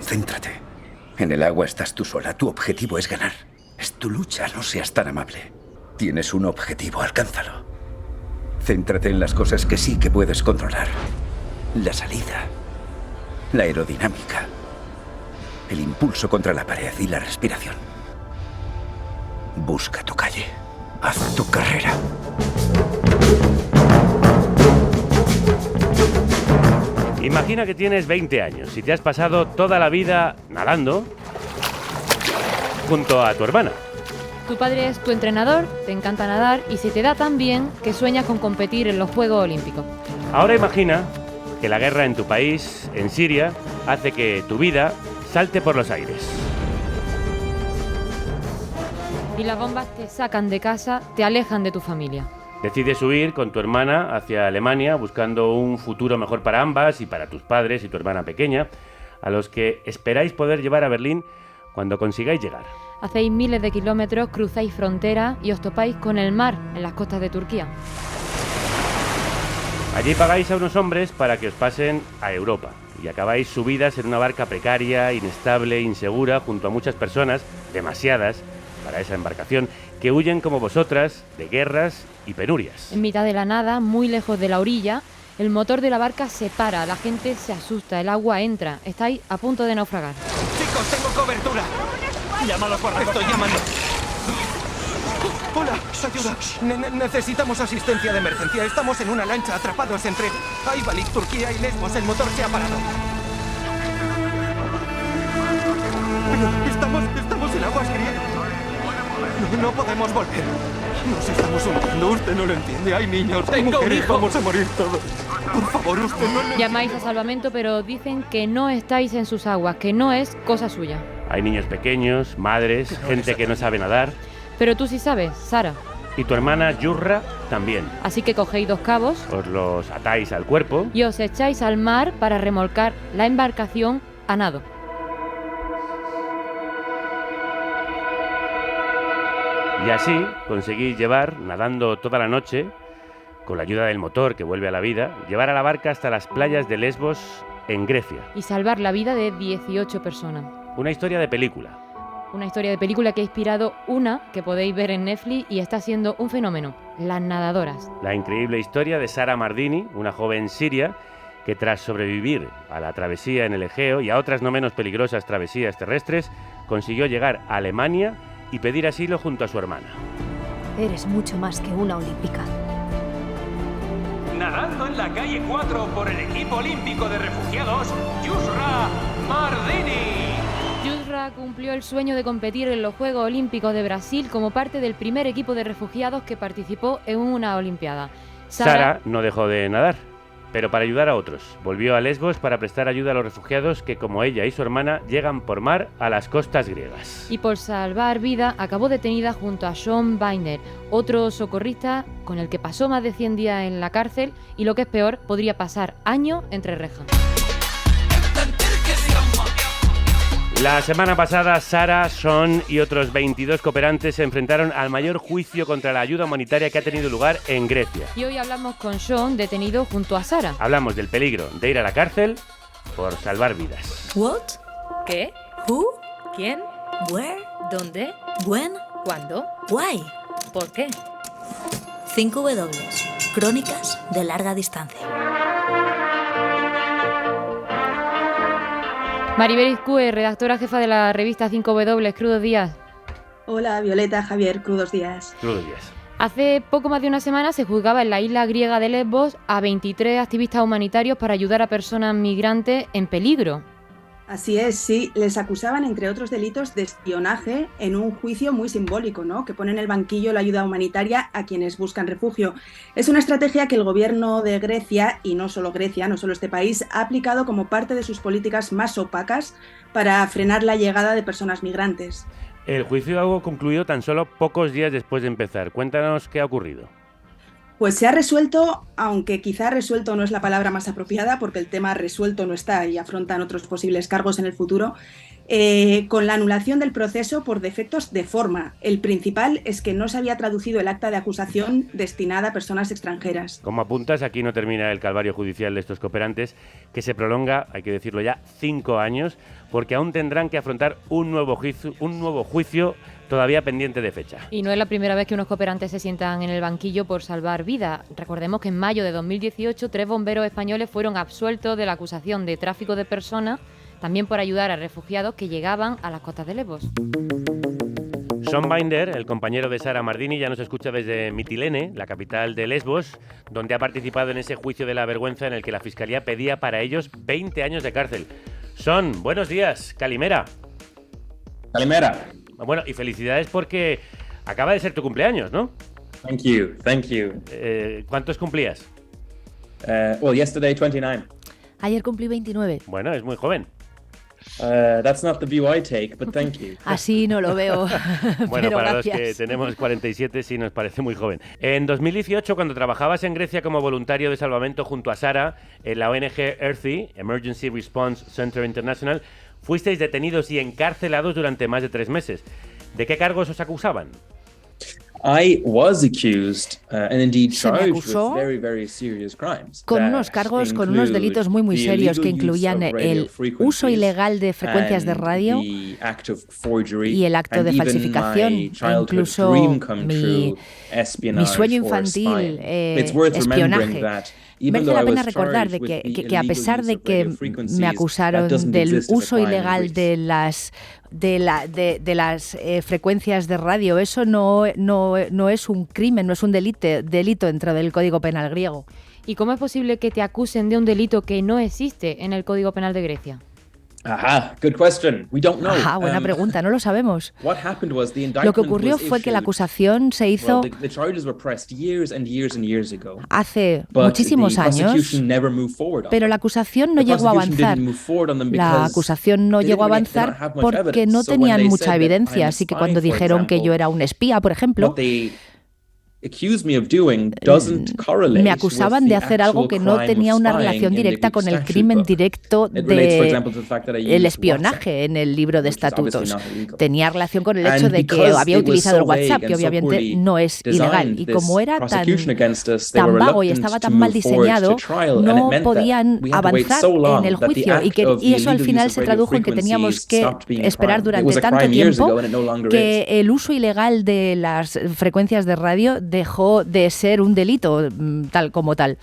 Concéntrate. En el agua estás tú sola. Tu objetivo es ganar. Es tu lucha, no seas tan amable. Tienes un objetivo, alcánzalo. Céntrate en las cosas que sí que puedes controlar. La salida, la aerodinámica, el impulso contra la pared y la respiración. Busca tu calle. Haz tu carrera. Imagina que tienes 20 años y te has pasado toda la vida nadando junto a tu hermana. Tu padre es tu entrenador, te encanta nadar y se te da tan bien que sueñas con competir en los Juegos Olímpicos. Ahora imagina que la guerra en tu país, en Siria, hace que tu vida salte por los aires. Y las bombas te sacan de casa, te alejan de tu familia. Decides huir con tu hermana hacia Alemania buscando un futuro mejor para ambas y para tus padres y tu hermana pequeña, a los que esperáis poder llevar a Berlín cuando consigáis llegar. Hacéis miles de kilómetros, cruzáis fronteras y os topáis con el mar en las costas de Turquía. Allí pagáis a unos hombres para que os pasen a Europa y acabáis subidas en una barca precaria, inestable, insegura, junto a muchas personas, demasiadas para esa embarcación, que huyen como vosotras de guerras y penurias. En mitad de la nada, muy lejos de la orilla, el motor de la barca se para, la gente se asusta, el agua entra, estáis a punto de naufragar. ¡Chicos, tengo cobertura! ¡Llámalo por estoy llamando! ¡Hola! ¡Ayuda! Necesitamos asistencia de emergencia. Estamos en una lancha atrapados entre Ayvalık, Turquía y Lesbos. El motor se ha parado. Estamos en aguas griegas. No podemos volver. Nos estamos hundiendo. Usted no lo entiende. Hay niños, hay mujeres. Vamos a morir todos. Por favor, usted no lo... Llamáis a salvamento, pero dicen que no estáis en sus aguas, que no es cosa suya. Hay niños pequeños, madres, gente que no sabe nadar. Pero tú sí sabes, Sara. Y tu hermana Yurra también. Así que cogéis 2 cabos, Os los atáis al cuerpo y os echáis al mar para remolcar la embarcación a nado. y así conseguís llevar, nadando toda la noche, con la ayuda del motor que vuelve a la vida, llevar a la barca hasta las playas de Lesbos en Grecia. Y salvar la vida de 18 personas. Una historia de película. Una historia de película que ha inspirado una que podéis ver en Netflix y está siendo un fenómeno, Las nadadoras. La increíble historia de Sara Mardini, una joven siria que tras sobrevivir a la travesía en el Egeo y a otras no menos peligrosas travesías terrestres, consiguió llegar a Alemania y pedir asilo junto a su hermana. Eres mucho más que una olímpica. Nadando en la calle 4 por el equipo olímpico de refugiados, Yusra Mardini. Yusra cumplió el sueño de competir en los Juegos Olímpicos de Brasil como parte del primer equipo de refugiados que participó en una olimpiada. Sara no dejó de nadar, pero para ayudar a otros. Volvió a Lesbos para prestar ayuda a los refugiados que, como ella y su hermana, llegan por mar a las costas griegas. Y por salvar vida, acabó detenida junto a Sean Binder, otro socorrista con el que pasó más de 100 días en la cárcel y, lo que es peor, podría pasar años entre rejas. La semana pasada, Sara, Sean y otros 22 cooperantes se enfrentaron al mayor juicio contra la ayuda humanitaria que ha tenido lugar en Grecia. Y hoy hablamos con Sean, detenido junto a Sara. Hablamos del peligro de ir a la cárcel por salvar vidas. What? ¿Qué? Who? ¿Quién? Where? ¿Dónde? When? ¿Cuándo? Why? ¿Por qué? 5W. Crónicas de larga distancia. Maribel Izcue, redactora jefa de la revista 5W, Crudos Días. Hola, Violeta, Javier, crudos días. Crudos días. Hace poco más de una semana se juzgaba en la isla griega de Lesbos a 23 activistas humanitarios para ayudar a personas migrantes en peligro. Así es, sí, les acusaban, entre otros delitos, de espionaje en un juicio muy simbólico, ¿no? Que pone en el banquillo la ayuda humanitaria a quienes buscan refugio. Es una estrategia que el gobierno de Grecia, y no solo Grecia, no solo este país, ha aplicado como parte de sus políticas más opacas para frenar la llegada de personas migrantes. El juicio ha concluido tan solo pocos días después de empezar. Cuéntanos qué ha ocurrido. Pues se ha resuelto, aunque quizá resuelto no es la palabra más apropiada, porque el tema resuelto no está y afrontan otros posibles cargos en el futuro, con la anulación del proceso por defectos de forma. El principal es que no se había traducido el acta de acusación destinada a personas extranjeras. Como apuntas, aquí no termina el calvario judicial de estos cooperantes, que se prolonga, hay que decirlo ya, 5 años, porque aún tendrán que afrontar un nuevo juicio todavía pendiente de fecha. Y no es la primera vez que unos cooperantes se sientan en el banquillo por salvar vidas. Recordemos que en mayo de 2018 3 bomberos españoles fueron absueltos de la acusación de tráfico de personas, también por ayudar a refugiados que llegaban a las costas de Lesbos. Sean Binder, el compañero de Sara Mardini, ya nos escucha desde Mitilene, la capital de Lesbos, donde ha participado en ese juicio de la vergüenza en el que la Fiscalía pedía para ellos 20 años de cárcel. Sean, buenos días, Calimera. Calimera. Bueno, y felicidades porque acaba de ser tu cumpleaños, ¿no? Thank you. ¿Cuántos cumplías? Well, yesterday 29. Ayer cumplí 29. Bueno, es muy joven. That's not the view I take, but thank you. Así no lo veo. Bueno, pero para gracias. los que tenemos 47 sí nos parece muy joven. En 2018, cuando trabajabas en Grecia como voluntario de salvamento junto a Sara en la ONG EARThy, Emergency Response Center International, fuisteis detenidos y encarcelados durante más de 3 meses. ¿De qué cargos os acusaban? I was accused and indeed Se me charged acusó with very serious crimes. con that unos cargos, con unos delitos muy include serios que the illegal incluían use of el radio uso frequencies ilegal de frecuencias de and radio the act of forgery y el acto and de even falsificación, my e childhood incluso dream come mi true, espionage sueño or infantil, spying. It's worth remembering espionaje. that even Merece though la I pena was recordar charged de with the que a illegal pesar use de of que radio frequencies, me that acusaron doesn't del exist as a uso crime in ilegal Greece. de las frecuencias de radio, eso no es un crimen, no es un delito dentro del Código Penal griego. ¿Y cómo es posible que te acusen de un delito que no existe en el Código Penal de Grecia? Aha, good question. We don't know. Ajá, buena pregunta, no lo sabemos. What happened was the indictment Lo que ocurrió was fue que la issued- acusación se hizo well, the charges were pressed years and years ago. hace But muchísimos the años, prosecution never moved forward on pero them. la acusación no The llegó a prosecution avanzar. didn't move forward on them La because acusación no they llegó a didn't really- they avanzar don't have much porque evidence. no So when tenían they mucha said that evidencia, I'm a así que spy, cuando for dijeron que example, yo era un espía, por ejemplo, what they accused me of doing doesn't correlate me acusaban with de the hacer algo actual que no crime tenía of una spying relación in the directa con el statute crimen book. directo It relates, for example, to the fact that I del used espionaje WhatsApp, en el libro de which is obviously estatutos. not illegal. Tenía relación con el And hecho de que because había it was utilizado el so vague WhatsApp, que and so obviamente poorly no es ilegal. designed, Y como this era prosecution against us, they tan were vago y reluctant estaba to tan mal move forward diseñado, to trial, and it no meant that podían we had to wait avanzar so long en el that the juicio. act of the Y eso al illegal final use se of tradujo en que radio teníamos frequencies que stopped being a esperar crime. It was durante a tanto crime years tiempo ago and it no longer que is. el uso ilegal de las frecuencias de radio dejó de ser un delito tal como tal.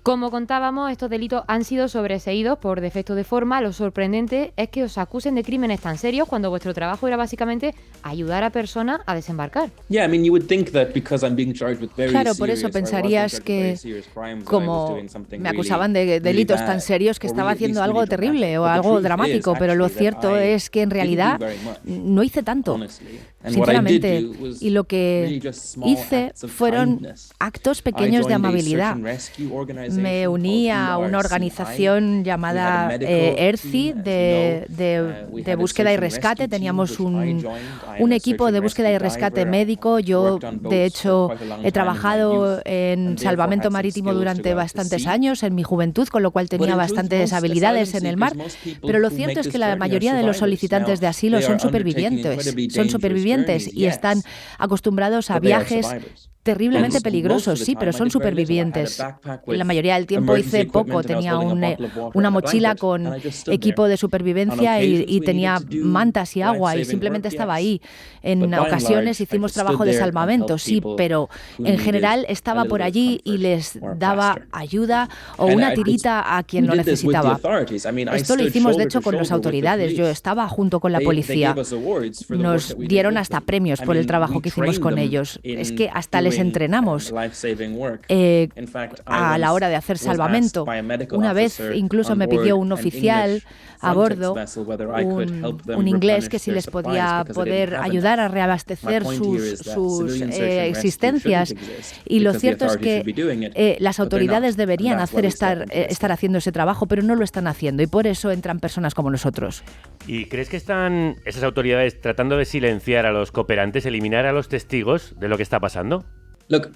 Como contábamos, estos delitos han sido sobreseídos por defecto de forma. Lo sorprendente es que os acusen de crímenes tan serios cuando vuestro trabajo era básicamente ayudar a personas a desembarcar. Yeah, I mean, you would think that because I'm being charged with very Claro, por eso serious, or I was pensarías charged with que very serious crimes, that I was como doing something me really, acusaban de really delitos bad, tan serios que or estaba really, at haciendo least algo really terrible dramatic. o But the algo truth dramático, is pero lo actually that cierto I es que en didn't do realidad very much, no hice tanto, honestly. And what I did sinceramente. do was Y lo que really just small hice acts of fueron kindness. actos I pequeños de joined a amabilidad. search and rescue organization Me uní called a una ERCI. organización llamada We had a medical ERCI team, as de we had a búsqueda y search and rescate. rescue team, Teníamos which I joined. I am un a equipo search de and búsqueda y rescue rescate diver. médico. Yo, Worked on boats de for hecho, quite a long he time in my trabajado youth, en and therefore salvamento had some marítimo skills to durante go out to bastantes sea. años en mi juventud, con lo cual tenía But in truth, bastantes most habilidades asylum en el mar. seekers, most people Pero lo who cierto make es this que la journey are mayoría de los survivors. solicitantes de Now, asilo they son are undertaking supervivientes. incredibly Son dangerous supervivientes journeys, y están yes, acostumbrados a but they are viajes survivors. terriblemente And most peligrosos, of the sí, time pero I son did very little. I had a supervivientes. backpack with La mayoría del tiempo emergency hice poco, equipment and I was tenía holding a bottle of water una and a mochila blanket, con and I just stood equipo there. de supervivencia On y occasions we tenía needed to do mantas y agua y life-saving simplemente work, estaba yes. ahí. But En by and ocasiones large, I hicimos just trabajo stood de there and salvamento, helped sí, people pero who en needed general a estaba little por bit of allí y comfort les or a daba plaster. ayuda o And una I could- tirita a quien we lo did this with the necesitaba. authorities. I mean, I Esto lo stood hicimos de shoulder hecho to con las shoulder with the autoridades. Yo police. estaba junto con la They policía. gave us awards for the work Nos that we did dieron with hasta them. premios I por el mean, trabajo we que hicimos trained con them ellos. in Es que hasta les doing, entrenamos life-saving work. In fact, I a la once hora de hacer was salvamento. asked by a medical Una vez officer incluso on me pidió board un an oficial English a Frontex bordo, vessel whether I could help them un inglés, replenish que si their les supplies podía because they didn't poder have ayudar a enough. reabastecer My point here is that sus civilian search and rescue existencias. shouldn't exist Y lo because the cierto es authorities should be doing it, que las but they're not. autoridades deberían And that's why we stepped into this. estar haciendo ese trabajo, pero no lo están haciendo y por eso entran personas como nosotros. ¿Y crees que están esas autoridades tratando de silenciar a los cooperantes, eliminar a los testigos de lo que está pasando? Look,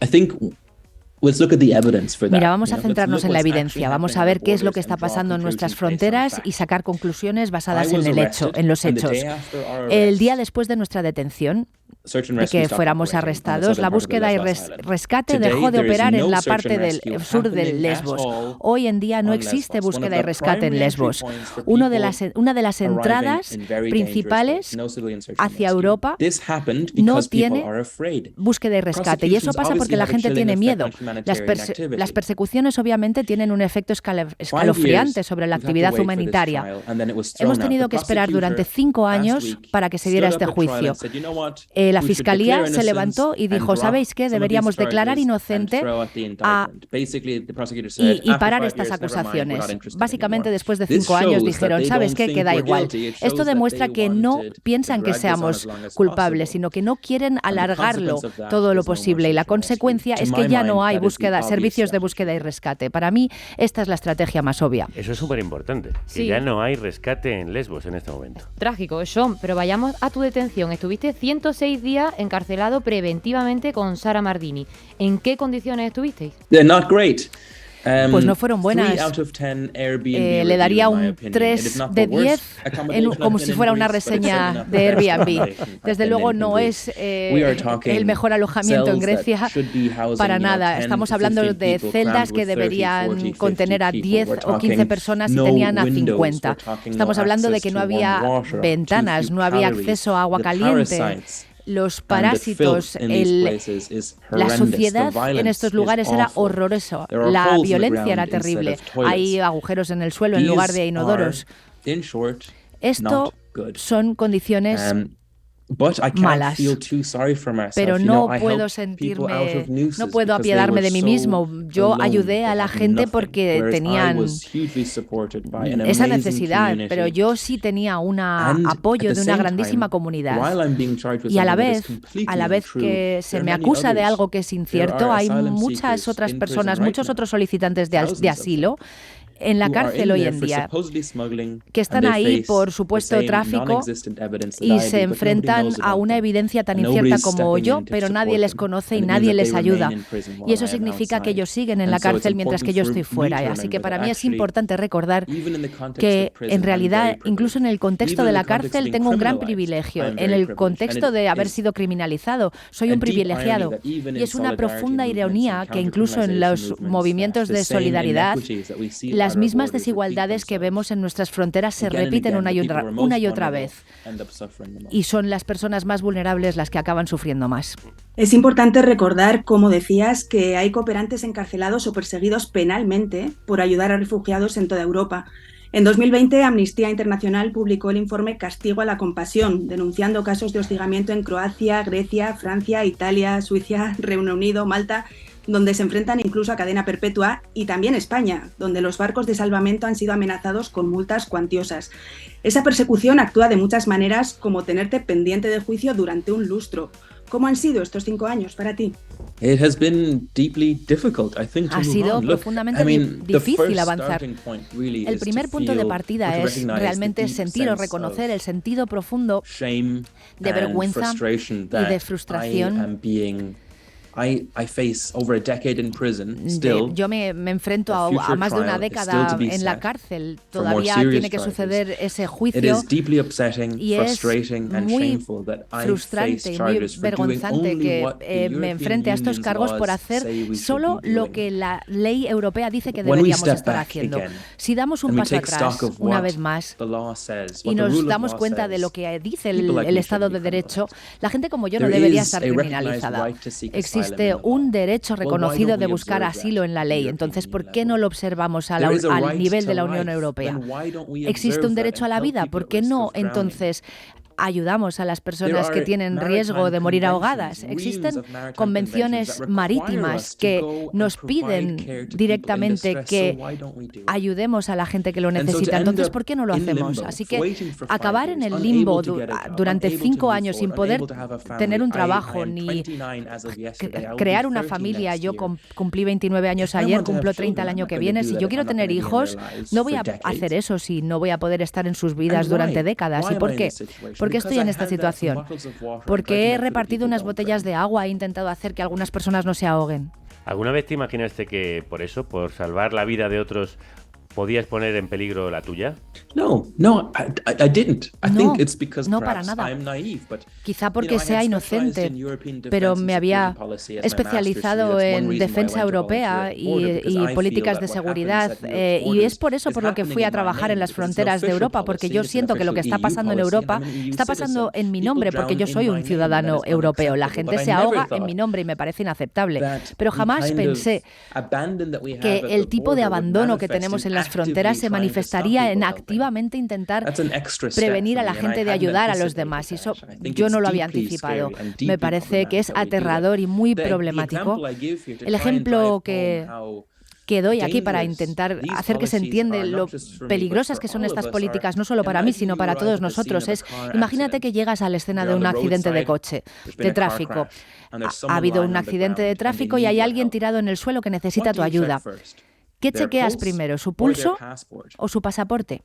I think let's look at the evidence for that. Mira, vamos a Let's centrarnos look en la what's evidencia, actually vamos a happening ver at qué es lo borders que está and draw pasando en nuestras conclusions based on fronteras fact. y sacar conclusiones basadas I en was el hecho, arrested, en los and the hechos. day after our El arrest, día después de nuestra detención, de que fuéramos arrestados. La búsqueda y rescate dejó de operar en la parte del sur de Lesbos. Hoy en día no existe búsqueda y rescate en Lesbos. Una de las entradas principales hacia Europa no tiene búsqueda y rescate. Y eso pasa porque la gente tiene miedo. Las persecuciones obviamente tienen un efecto escalofriante sobre la actividad humanitaria. Hemos tenido que esperar durante 5 años para que se diera este juicio. La Fiscalía se levantó y dijo, ¿sabéis qué? Deberíamos declarar inocente y parar estas acusaciones. Básicamente, después de 5 años dijeron, ¿sabes qué? Que da igual. Esto demuestra que no piensan que seamos culpables, sino que no quieren alargarlo todo lo posible. Y la consecuencia es que ya no hay servicios de búsqueda y rescate. Para mí, esta es la estrategia más obvia. Eso es súper importante, Sí. que ya no hay rescate en Lesbos en este momento. Trágico, Sean, pero vayamos a tu detención. Estuviste 106 días encarcelado preventivamente con Sara Mardini. ¿En qué condiciones estuvisteis? They're not great. Pues no fueron buenas. 3 out of 10 Airbnb Le daría review, in my un opinion. 3 It is not de the worst 10 accommodation como I've si been fuera in una Greece, but it's reseña certainly not de the best Airbnb. accommodation I've Desde been luego in no Greece. es We are talking el mejor alojamiento en cells that Grecia should be housing, para you know, nada. 10 Estamos to hablando 15 de people celdas crammed que with 30, deberían 40, contener a 50 10 people. o We're 15 talking personas y no tenían a windows. 50. We're talking Estamos no hablando de access que no to había warm water, too ventanas, few no había calories. acceso a agua The caliente. parasites Los and the parásitos, filth in these places is la horrendous. suciedad The en violence estos is lugares era awful. horroroso. There are La holes in the violencia era ground instead terrible. of toilets. Hay agujeros en el suelo en These lugar de inodoros. are, in short, Esto not good. son condiciones But I can't malas. feel too sorry for myself. Pero You know, no I puedo helped people out sentirme, of nooses no puedo because they apiadarme were de mí so mismo. Yo alone. ayudé a They la had gente nothing, porque whereas I tenían was hugely supported by an esa amazing necesidad, community. pero yo sí tenía un And apoyo at the de una same grandísima time, comunidad. while I'm being charged with Y a la something that is vez completely untrue, que se there me are many acusa de others. algo que es There incierto, are hay asylum muchas seekers otras in personas, prison right muchos now. otros solicitantes Thousands de of them. asilo en la Who are cárcel in hoy there en for día, supposedly smuggling, que están and they ahí face por the supuesto same tráfico non-existent evidence that y I se do, but nobody enfrentan knows a about una them. evidencia tan And incierta nobody's como stepping yo, in to pero nadie support les them. conoce y And it nadie means that les they ayuda. remain in prison while Y eso I am significa que outside. ellos siguen en And la so it's cárcel mientras que yo important estoy for me fuera. to Así que remember para that mí es actually, importante recordar even in the context que of prison, en realidad, I'm very incluso en el contexto Even de in la the context of cárcel, being tengo un gran criminalized, privilegio. I'm En very el privileged. contexto And de it haber is sido criminalizado, soy a un deep privilegiado. irony that even Y in es una solidarity profunda movements ironía and que incluso en los counter-criminalization movimientos de movements, the same solidaridad, inequities that we see las at our mismas borders desigualdades que repeat vemos en nuestras fronteras se Again and repiten again, una the y people otra, who are most una y otra vulnerable vez. end up suffering the most. Y son las personas más vulnerables las que acaban sufriendo más. Es importante recordar, como decías, que hay cooperantes encarcelados o perseguidos penalmente por ayudar a refugiados en toda Europa. En 2020, Amnistía Internacional publicó el informe Castigo a la Compasión, denunciando casos de hostigamiento en Croacia, Grecia, Francia, Italia, Suiza, Reino Unido, Malta, donde se enfrentan incluso a cadena perpetua, y también España, donde los barcos de salvamento han sido amenazados con multas cuantiosas. Esa persecución actúa de muchas maneras, como tenerte pendiente de juicio durante un lustro. ¿Cómo han sido estos 5 años para ti? It has been deeply difficult, I think, to Ha move sido on. Look, profundamente I mean, the difícil first avanzar. starting point really El is to primer punto de feel partida or to es recognize the realmente deep sentir o sense reconocer of el sentido profundo shame de and vergüenza frustration y that de frustración. I face over a decade in prison still. Yo me enfrento The a future más de una trial is década still to be en la set cárcel. for more Todavía serious tiene que charges. suceder ese It juicio. is deeply upsetting, Y es frustrating and muy shameful that I frustrante face y muy charges for doing vergonzante only que what the me European enfrente a estos Union's cargos por laws hacer say we should solo be lo doing. que la ley europea dice que When we deberíamos step estar back haciendo. again Si damos un and we paso take atrás, stock of una what vez más, the law says, y what the nos rule of damos law cuenta de says, lo que dice people like el me Estado should de be Derecho, criminalized. la gente como yo no There debería is estar a recognized criminalizada. right to seek asylum Existe in the law. un derecho Well, why reconocido don't de we buscar observe asilo that en la at ley. European Entonces, ¿por Union qué no level? lo observamos There is a al right nivel de to la Unión life. Europea? Then why don't we Existe observe un that derecho a and la help vida. people ¿Por at qué risk no of drowning? entonces ayudamos a las personas There que are tienen riesgo de morir ahogadas? maritime Existen conventions, maritime convenciones conventions that require marítimas us to que go and nos provide piden care to people in directamente distress. que So why don't we do it? ayudemos a la gente que lo And so to necesita. end Entonces, up ¿por qué no lo in hacemos? limbo, Así que waiting for 5 acabar en years, el limbo unable to get a job, durante unable to 5 move años sin forward, poder unable to have a family. tener un I trabajo am ni 29 as of yesterday. I will crear be una 30 familia. next Yo year. cumplí 29 años If I ayer, want to have cumplo 30 el children, año I'm que not viene. gonna Si do yo that quiero if I'm not tener gonna be in hijos, their lives no voy for a hacer decades. eso si no voy a poder estar en sus vidas And durante why? décadas. Why ¿Y am por I in qué? this situation? ¿Por qué Because estoy en I esta handed out some situación? bottles of water, Porque trying to he make sure that repartido people unas don't botellas drown. de agua, he intentado hacer que algunas personas no se ahoguen. ¿Alguna vez te imaginaste que por eso, por salvar la vida de otros, podías poner en peligro la tuya? No, I didn't. I think it's because no para nada. I'm naive, but, quizá porque sea inocente, pero me había especializado en defensa europea y políticas de seguridad, y es por eso por lo que fui a trabajar en las fronteras de Europa, porque yo siento que lo que está pasando en Europa está pasando en mi nombre, porque yo soy un ciudadano europeo. La gente se ahoga en mi nombre y me parece inaceptable, pero jamás pensé que el tipo de abandono que tenemos en las fronteras se manifestaría en activamente intentar prevenir a la gente de ayudar a los demás. Y eso yo no lo había anticipado. Me parece que es aterrador y muy problemático. El ejemplo que doy aquí para intentar hacer que se entienda lo peligrosas que son estas políticas, no solo para mí, sino para todos nosotros, es, imagínate que llegas a la escena de un accidente de coche, de tráfico. Ha habido un accidente de tráfico y hay alguien tirado en el suelo que necesita tu ayuda. ¿Qué chequeas primero, su pulso o su pasaporte?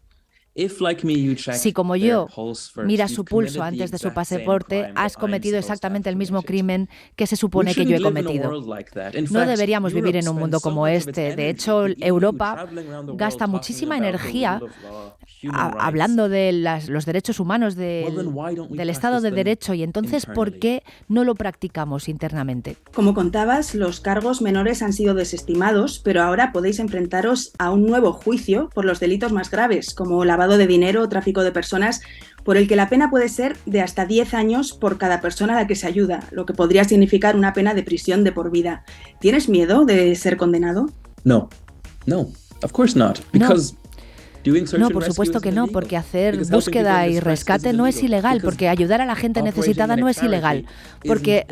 Si, como yo, miras su pulso antes de su pasaporte, has cometido exactamente el mismo crimen que se supone que yo he cometido. No deberíamos vivir en un mundo como este. De hecho, Europa gasta muchísima energía hablando de los derechos humanos, del Estado de Derecho, y entonces, ¿por qué no lo practicamos internamente? Como contabas, los cargos menores han sido desestimados, pero ahora podéis enfrentaros a un nuevo juicio por los delitos más graves, como lavado de dinero o tráfico de personas, por el que la pena puede ser de hasta 10 años por cada persona a la que se ayuda, lo que podría significar una pena de prisión de por vida. ¿Tienes miedo de ser condenado? No, of course not, because no, por supuesto que no, porque hacer búsqueda y rescate no es ilegal, porque ayudar a la gente necesitada no es ilegal, porque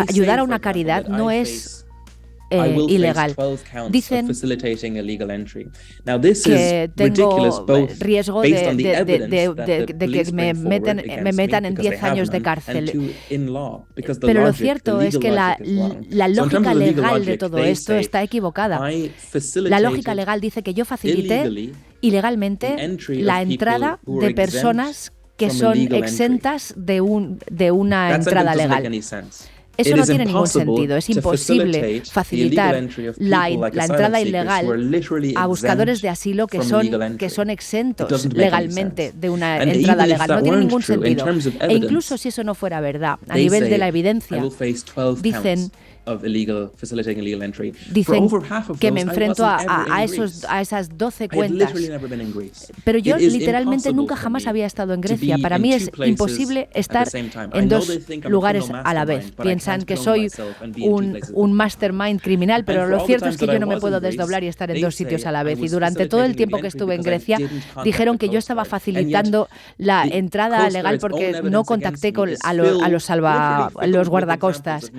ayudar a una caridad no es ilegal. Dicen que tengo riesgo de que me metan en 10 años de cárcel. Pero lo cierto es que la lógica legal de todo esto está equivocada. La lógica legal dice que yo facilité ilegalmente la entrada de personas que son exentas de una entrada legal. Eso no tiene ningún sentido. Es imposible facilitar la entrada ilegal a buscadores de asilo que son exentos legalmente de una entrada legal. No tiene ningún sentido. E incluso si eso no fuera verdad, a nivel de la evidencia, dicen que me enfrento a esas 12 cuentas. Pero yo literalmente nunca jamás había estado en Grecia. Para mí es imposible estar en dos lugares a la vez. Piensan que soy un mastermind criminal, pero lo cierto es que yo no me puedo desdoblar y estar en dos sitios a la vez. Y durante todo el tiempo que estuve en Grecia, dijeron que yo estaba facilitando la entrada legal porque no contacté a los guardacostas.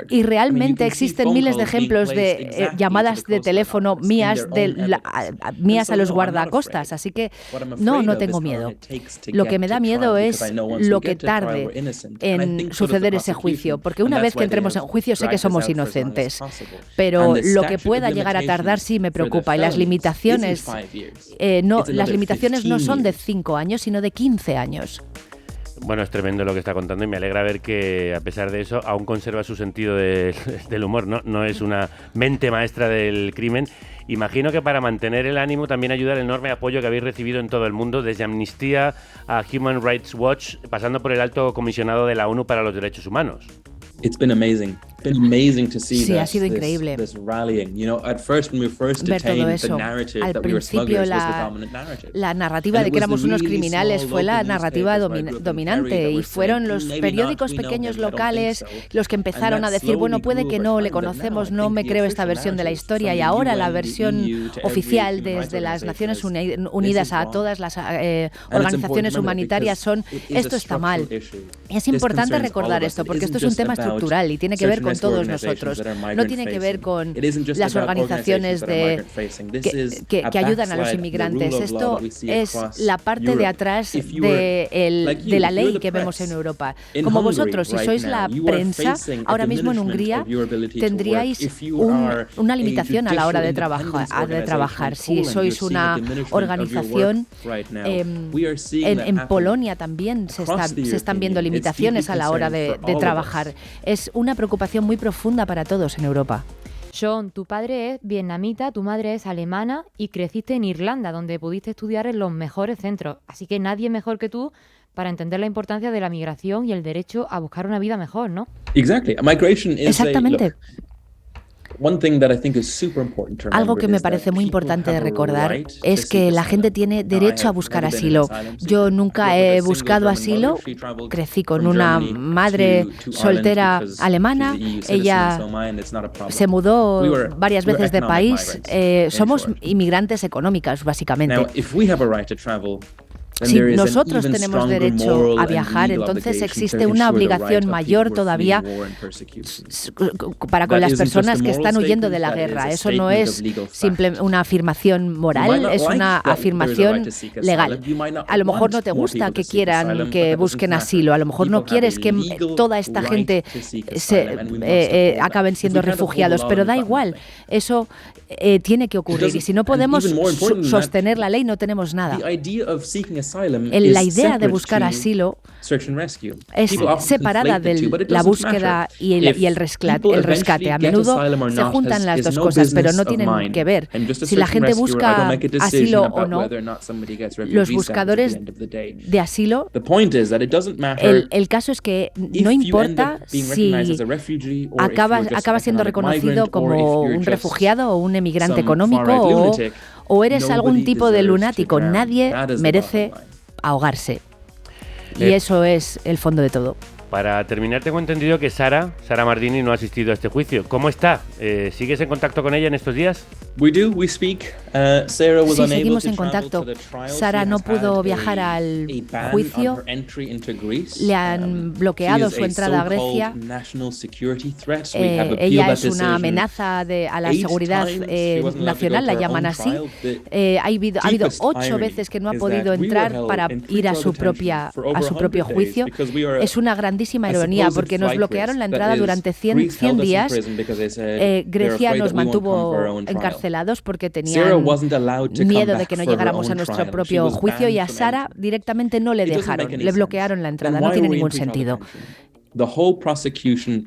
Y realmente existen miles de ejemplos de llamadas de teléfono mías a los guardacostas, así que no tengo miedo. Lo que me da miedo es lo que tarde en suceder ese juicio, porque una vez que entremos en juicio sé que somos inocentes, pero lo que pueda llegar a tardar sí me preocupa, y las limitaciones no son de 5 años, sino de 15 años. Bueno, es tremendo lo que está contando y me alegra ver que, a pesar de eso, aún conserva su sentido del humor, ¿no? No es una mente maestra del crimen. Imagino que para mantener el ánimo también ayuda el enorme apoyo que habéis recibido en todo el mundo, desde Amnistía a Human Rights Watch, pasando por el Alto Comisionado de la ONU para los Derechos Humanos. Sí, ha sido increíble ver todo eso. Al principio la narrativa de que éramos unos criminales fue la narrativa dominante, y fueron los periódicos pequeños locales los que empezaron a decir, bueno, puede que no le conocemos, no me creo esta versión de la historia, y ahora la versión oficial desde las Naciones Unidas a todas las organizaciones humanitarias son, esto está mal. Y es importante recordar esto, porque esto es un tema estructural y tiene que ver con todos nosotros. No tiene que ver con las organizaciones que ayudan a los inmigrantes. Esto es la parte de atrás de la ley que vemos en Europa. Como vosotros, si sois la prensa, ahora mismo en Hungría tendríais una limitación a la hora de trabajar. Si sois una organización, en Polonia también se están viendo limitaciones a la hora de trabajar. Es una preocupación muy profunda para todos en Europa. Sean, tu padre es vietnamita, tu madre es alemana y creciste en Irlanda, donde pudiste estudiar en los mejores centros. Así que nadie mejor que tú para entender la importancia de la migración y el derecho a buscar una vida mejor, ¿no? Exactamente. Algo que me parece muy importante de recordar es que la gente tiene derecho a buscar asilo. Yo nunca he buscado asilo, crecí con una madre soltera alemana, ella se mudó varias veces de país, somos inmigrantes económicas, básicamente. Si nosotros tenemos derecho a viajar, entonces existe una obligación mayor todavía para con las personas que están huyendo de la guerra. Eso no es simplemente una afirmación moral, es una afirmación legal. A lo mejor no te gusta que quieran que busquen asilo, a lo mejor no quieres que toda esta gente acaben siendo refugiados, pero da igual, eso tiene que ocurrir. Y si no podemos sostener la ley, no tenemos nada. La idea de buscar asilo es separada de la búsqueda y el rescate. A menudo se juntan las dos cosas, pero no tienen que ver. Si la gente busca asilo o no, los buscadores de asilo, el caso es que no importa si acaba siendo reconocido como un refugiado o un emigrante económico o eres algún tipo de lunático, nadie merece ahogarse. Y eso es el fondo de todo. Para terminar, tengo entendido que Sara Mardini no ha asistido a este juicio. ¿Cómo está? ¿Sigues en contacto con ella en estos días? Sí, seguimos en contacto. Sara no pudo viajar al juicio. Le han bloqueado su entrada a Grecia. Ella es una amenaza a la seguridad nacional, la llaman así. Ha habido 8 veces que no ha podido entrar para ir a su propio juicio. Es una grandísima ironía porque nos bloquearon la entrada durante 100 días. Grecia nos mantuvo encarcelados porque tenían miedo de que no llegáramos a nuestro propio juicio, y a Sara directamente no le dejaron, le bloquearon la entrada. No tiene ningún sentido.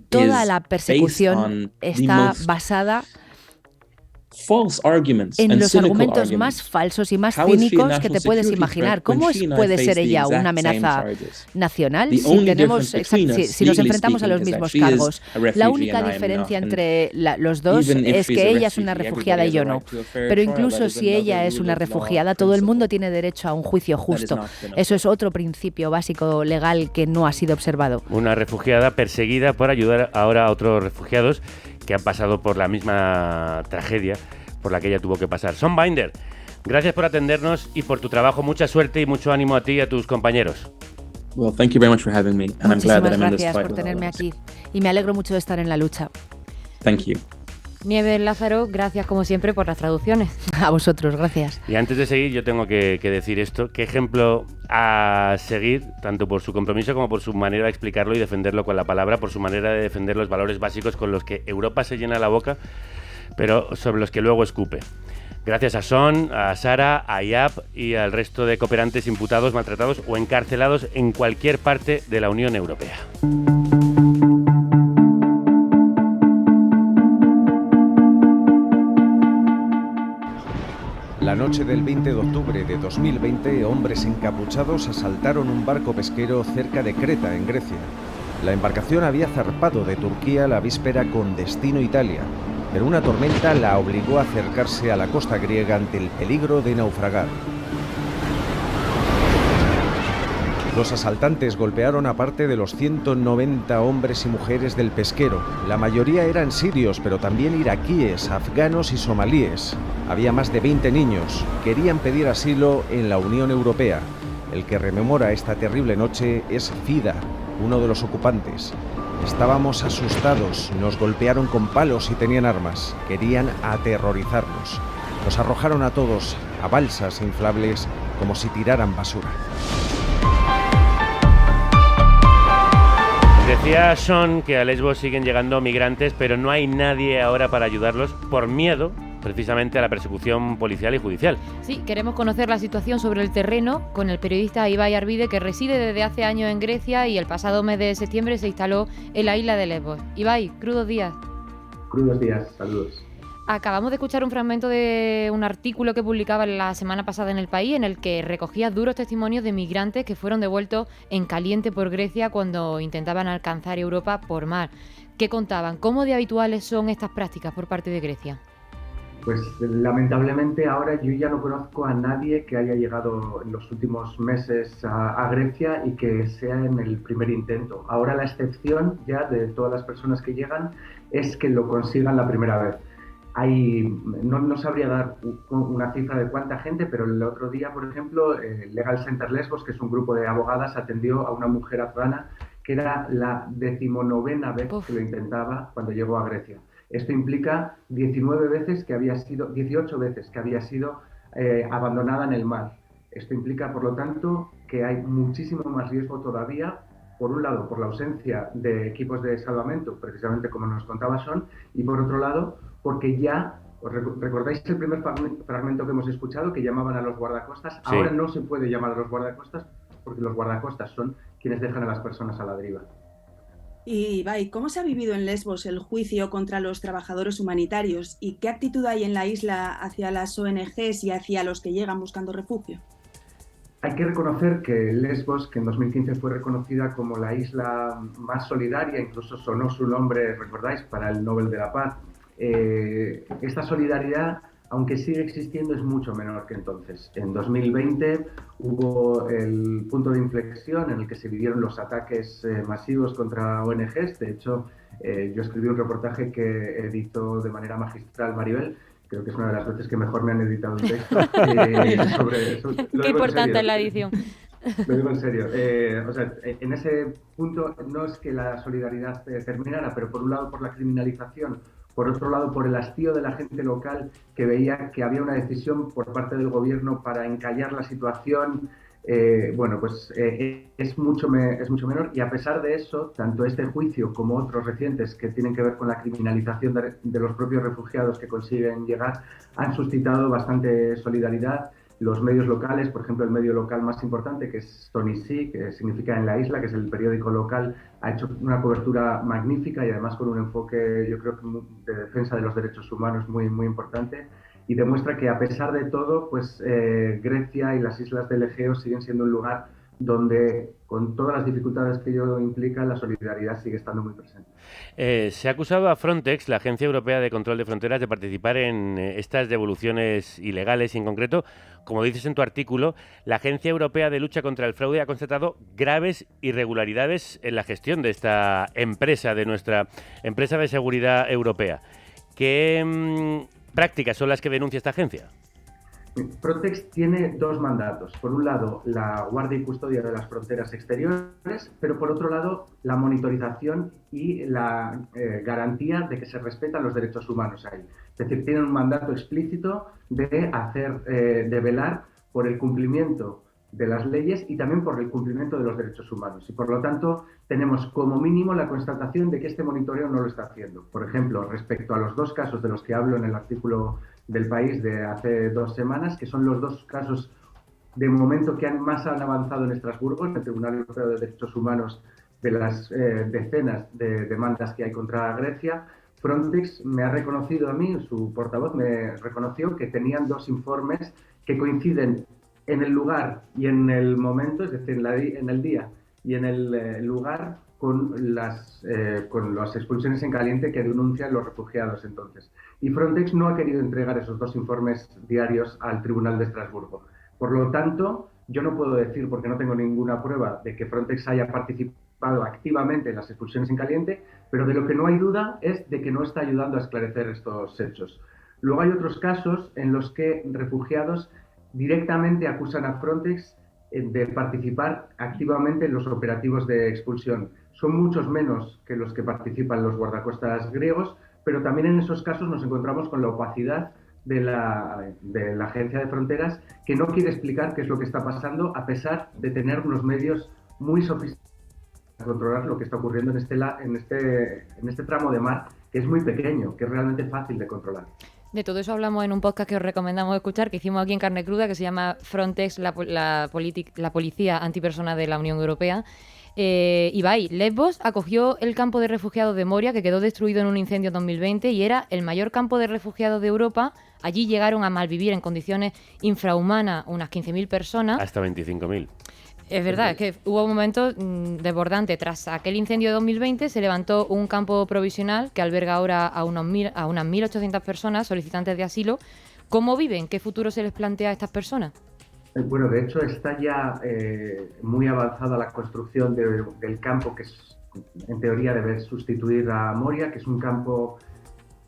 Toda la persecución está basada en los argumentos más falsos y más cínicos que te puedes imaginar. ¿Cómo puede ser ella una amenaza nacional si nos enfrentamos a los mismos cargos? La única diferencia entre los dos es que ella es una refugiada y yo no. Pero incluso si ella es una refugiada, todo el mundo tiene derecho a un juicio justo. Eso es otro principio básico legal que no ha sido observado. Una refugiada perseguida por ayudar ahora a otros refugiados que han pasado por la misma tragedia por la que ella tuvo que pasar. Sean Binder, gracias por atendernos y por tu trabajo. Mucha suerte y mucho ánimo a ti y a tus compañeros. Muchísimas gracias por tenerme aquí y me alegro mucho de estar en la lucha. Nieves Lázaro, gracias como siempre por las traducciones. A vosotros, gracias. Y antes de seguir, yo tengo que decir esto. Qué ejemplo a seguir, tanto por su compromiso como por su manera de explicarlo y defenderlo con la palabra, por su manera de defender los valores básicos con los que Europa se llena la boca, pero sobre los que luego escupe. Gracias a Sean, a Sara, a Ayab y al resto de cooperantes imputados, maltratados o encarcelados en cualquier parte de la Unión Europea. La noche del 20 de octubre de 2020, hombres encapuchados asaltaron un barco pesquero cerca de Creta, en Grecia. La embarcación había zarpado de Turquía la víspera con destino Italia, pero una tormenta la obligó a acercarse a la costa griega ante el peligro de naufragar. Los asaltantes golpearon a parte de los 190 hombres y mujeres del pesquero. La mayoría eran sirios, pero también iraquíes, afganos y somalíes. Había más de 20 niños. Querían pedir asilo en la Unión Europea. El que rememora esta terrible noche es Fida, uno de los ocupantes. Estábamos asustados, nos golpearon con palos y tenían armas. Querían aterrorizarnos. Nos arrojaron a todos a balsas inflables como si tiraran basura. Decía Sean que a Lesbos siguen llegando migrantes, pero no hay nadie ahora para ayudarlos por miedo precisamente a la persecución policial y judicial. Sí, queremos conocer la situación sobre el terreno con el periodista Ibai Arvide, que reside desde hace años en Grecia y el pasado mes de septiembre se instaló en la isla de Lesbos. Ibai, crudos días. Crudos días, saludos. Acabamos de escuchar un fragmento de un artículo que publicaba la semana pasada en El País, en el que recogía duros testimonios de migrantes que fueron devueltos en caliente por Grecia cuando intentaban alcanzar Europa por mar. ¿Qué contaban? ¿Cómo de habituales son estas prácticas por parte de Grecia? Pues lamentablemente ahora yo ya no conozco a nadie que haya llegado en los últimos meses a Grecia y que sea en el primer intento. Ahora la excepción ya de todas las personas que llegan es que lo consigan la primera vez. No sabría dar una cifra de cuánta gente, pero el otro día, por ejemplo, Legal Center Lesbos, que es un grupo de abogadas, atendió a una mujer afgana que era la 19ª vez que lo intentaba cuando llegó a Grecia. Esto implica 18 veces que había sido abandonada en el mar. Esto implica, por lo tanto, que hay muchísimo más riesgo todavía, por un lado, por la ausencia de equipos de salvamento, precisamente como nos contaba Son, y por otro lado, porque ya, ¿os recordáis el primer fragmento que hemos escuchado, que llamaban a los guardacostas? Sí. Ahora no se puede llamar a los guardacostas porque los guardacostas son quienes dejan a las personas a la deriva. Y Ibai, ¿cómo se ha vivido en Lesbos el juicio contra los trabajadores humanitarios? ¿Y qué actitud hay en la isla hacia las ONGs y hacia los que llegan buscando refugio? Hay que reconocer que Lesbos, que en 2015 fue reconocida como la isla más solidaria, incluso sonó su nombre, ¿recordáis?, para el Nobel de la Paz. Esta solidaridad, aunque sigue existiendo, es mucho menor que entonces. En 2020 hubo el punto de inflexión en el que se vivieron los ataques masivos contra ONGs. De hecho, yo escribí un reportaje que editó de manera magistral Maribel. Creo que es una de las veces que mejor me han editado un texto. Sobre eso. Qué importante es la edición. Lo digo en serio. En ese punto no es que la solidaridad terminara, pero por un lado por la criminalización, por otro lado por el hastío de la gente local que veía que había una decisión por parte del gobierno para encallar la situación. Es mucho menor, y a pesar de eso, tanto este juicio como otros recientes que tienen que ver con la criminalización de los propios refugiados que consiguen llegar han suscitado bastante solidaridad. Los medios locales, por ejemplo, el medio local más importante, que es Tonicí, que significa en la isla, que es el periódico local, ha hecho una cobertura magnífica y además con un enfoque, yo creo, de defensa de los derechos humanos muy, muy importante, y demuestra que a pesar de todo, pues Grecia y las islas del Egeo siguen siendo un lugar donde, con todas las dificultades que ello implica, la solidaridad sigue estando muy presente. Se ha acusado a Frontex, la Agencia Europea de Control de Fronteras, de participar en estas devoluciones ilegales, y en concreto, como dices en tu artículo, la Agencia Europea de Lucha contra el Fraude ha constatado graves irregularidades en la gestión de esta empresa, de nuestra empresa de seguridad europea. ¿Qué prácticas son las que denuncia esta agencia? Frontex tiene dos mandatos. Por un lado, la guardia y custodia de las fronteras exteriores, pero por otro lado, la monitorización y la garantía de que se respetan los derechos humanos ahí. Es decir, tienen un mandato explícito de velar por el cumplimiento de las leyes y también por el cumplimiento de los derechos humanos. Y por lo tanto, tenemos como mínimo la constatación de que este monitoreo no lo está haciendo. Por ejemplo, respecto a los dos casos de los que hablo en el artículo del País de hace 2 semanas, que son los dos casos de momento que más han avanzado en Estrasburgo, en el Tribunal Europeo de Derechos Humanos, de las decenas de demandas que hay contra Grecia. Frontex me ha reconocido a mí, su portavoz me reconoció que tenían 2 informes que coinciden en el lugar y en el momento, es decir, en el día y en el lugar, con las expulsiones en caliente que denuncian los refugiados entonces. Y Frontex no ha querido entregar esos 2 informes diarios al Tribunal de Estrasburgo. Por lo tanto, yo no puedo decir, porque no tengo ninguna prueba de que Frontex haya participado activamente en las expulsiones en caliente, pero de lo que no hay duda es de que no está ayudando a esclarecer estos hechos. Luego hay otros casos en los que refugiados directamente acusan a Frontex de participar activamente en los operativos de expulsión. Son muchos menos que los que participan los guardacostas griegos, pero también en esos casos nos encontramos con la opacidad de la Agencia de Fronteras, que no quiere explicar qué es lo que está pasando, a pesar de tener unos medios muy sofisticados para controlar lo que está ocurriendo en este tramo de mar, que es muy pequeño, que es realmente fácil de controlar. De todo eso hablamos en un podcast que os recomendamos escuchar, que hicimos aquí en Carne Cruda, que se llama Frontex, la policía antipersona de la Unión Europea. Ibai, Lesbos acogió el campo de refugiados de Moria, que quedó destruido en un incendio en 2020 y era el mayor campo de refugiados de Europa. Allí llegaron a malvivir en condiciones infrahumanas unas 15.000 personas. Hasta 25.000. Es verdad, es que hubo momentos desbordantes. Tras aquel incendio de 2020 se levantó un campo provisional que alberga ahora a unas 1.800 personas solicitantes de asilo. ¿Cómo viven? ¿Qué futuro se les plantea a estas personas? Bueno, de hecho está ya muy avanzada la construcción del campo que en teoría debe sustituir a Moria, que es un campo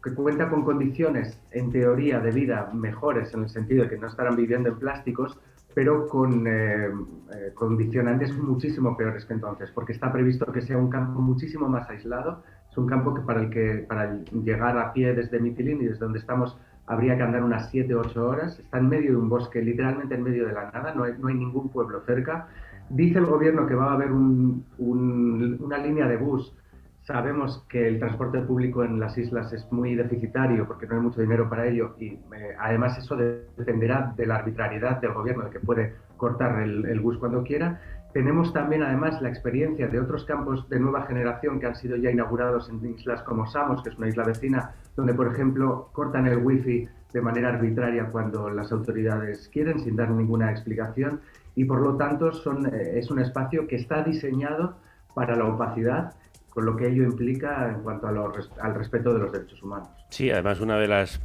que cuenta con condiciones en teoría de vida mejores, en el sentido de que no estarán viviendo en plásticos, pero con condicionantes muchísimo peores que entonces, porque está previsto que sea un campo muchísimo más aislado. Es un campo para llegar a pie desde Mitilini, desde donde estamos, habría que andar unas 7 o 8 horas. Está en medio de un bosque, literalmente en medio de la nada, no hay ningún pueblo cerca. Dice el gobierno que va a haber una línea de bus. Sabemos que el transporte público en las islas es muy deficitario porque no hay mucho dinero para ello y además eso dependerá de la arbitrariedad del gobierno, de que puede cortar el bus cuando quiera. Tenemos también además la experiencia de otros campos de nueva generación que han sido ya inaugurados en islas como Samos, que es una isla vecina, donde por ejemplo cortan el wifi de manera arbitraria cuando las autoridades quieren, sin dar ninguna explicación, y por lo tanto es un espacio que está diseñado para la opacidad, con lo que ello implica en cuanto al respeto de los derechos humanos. Sí, además una de las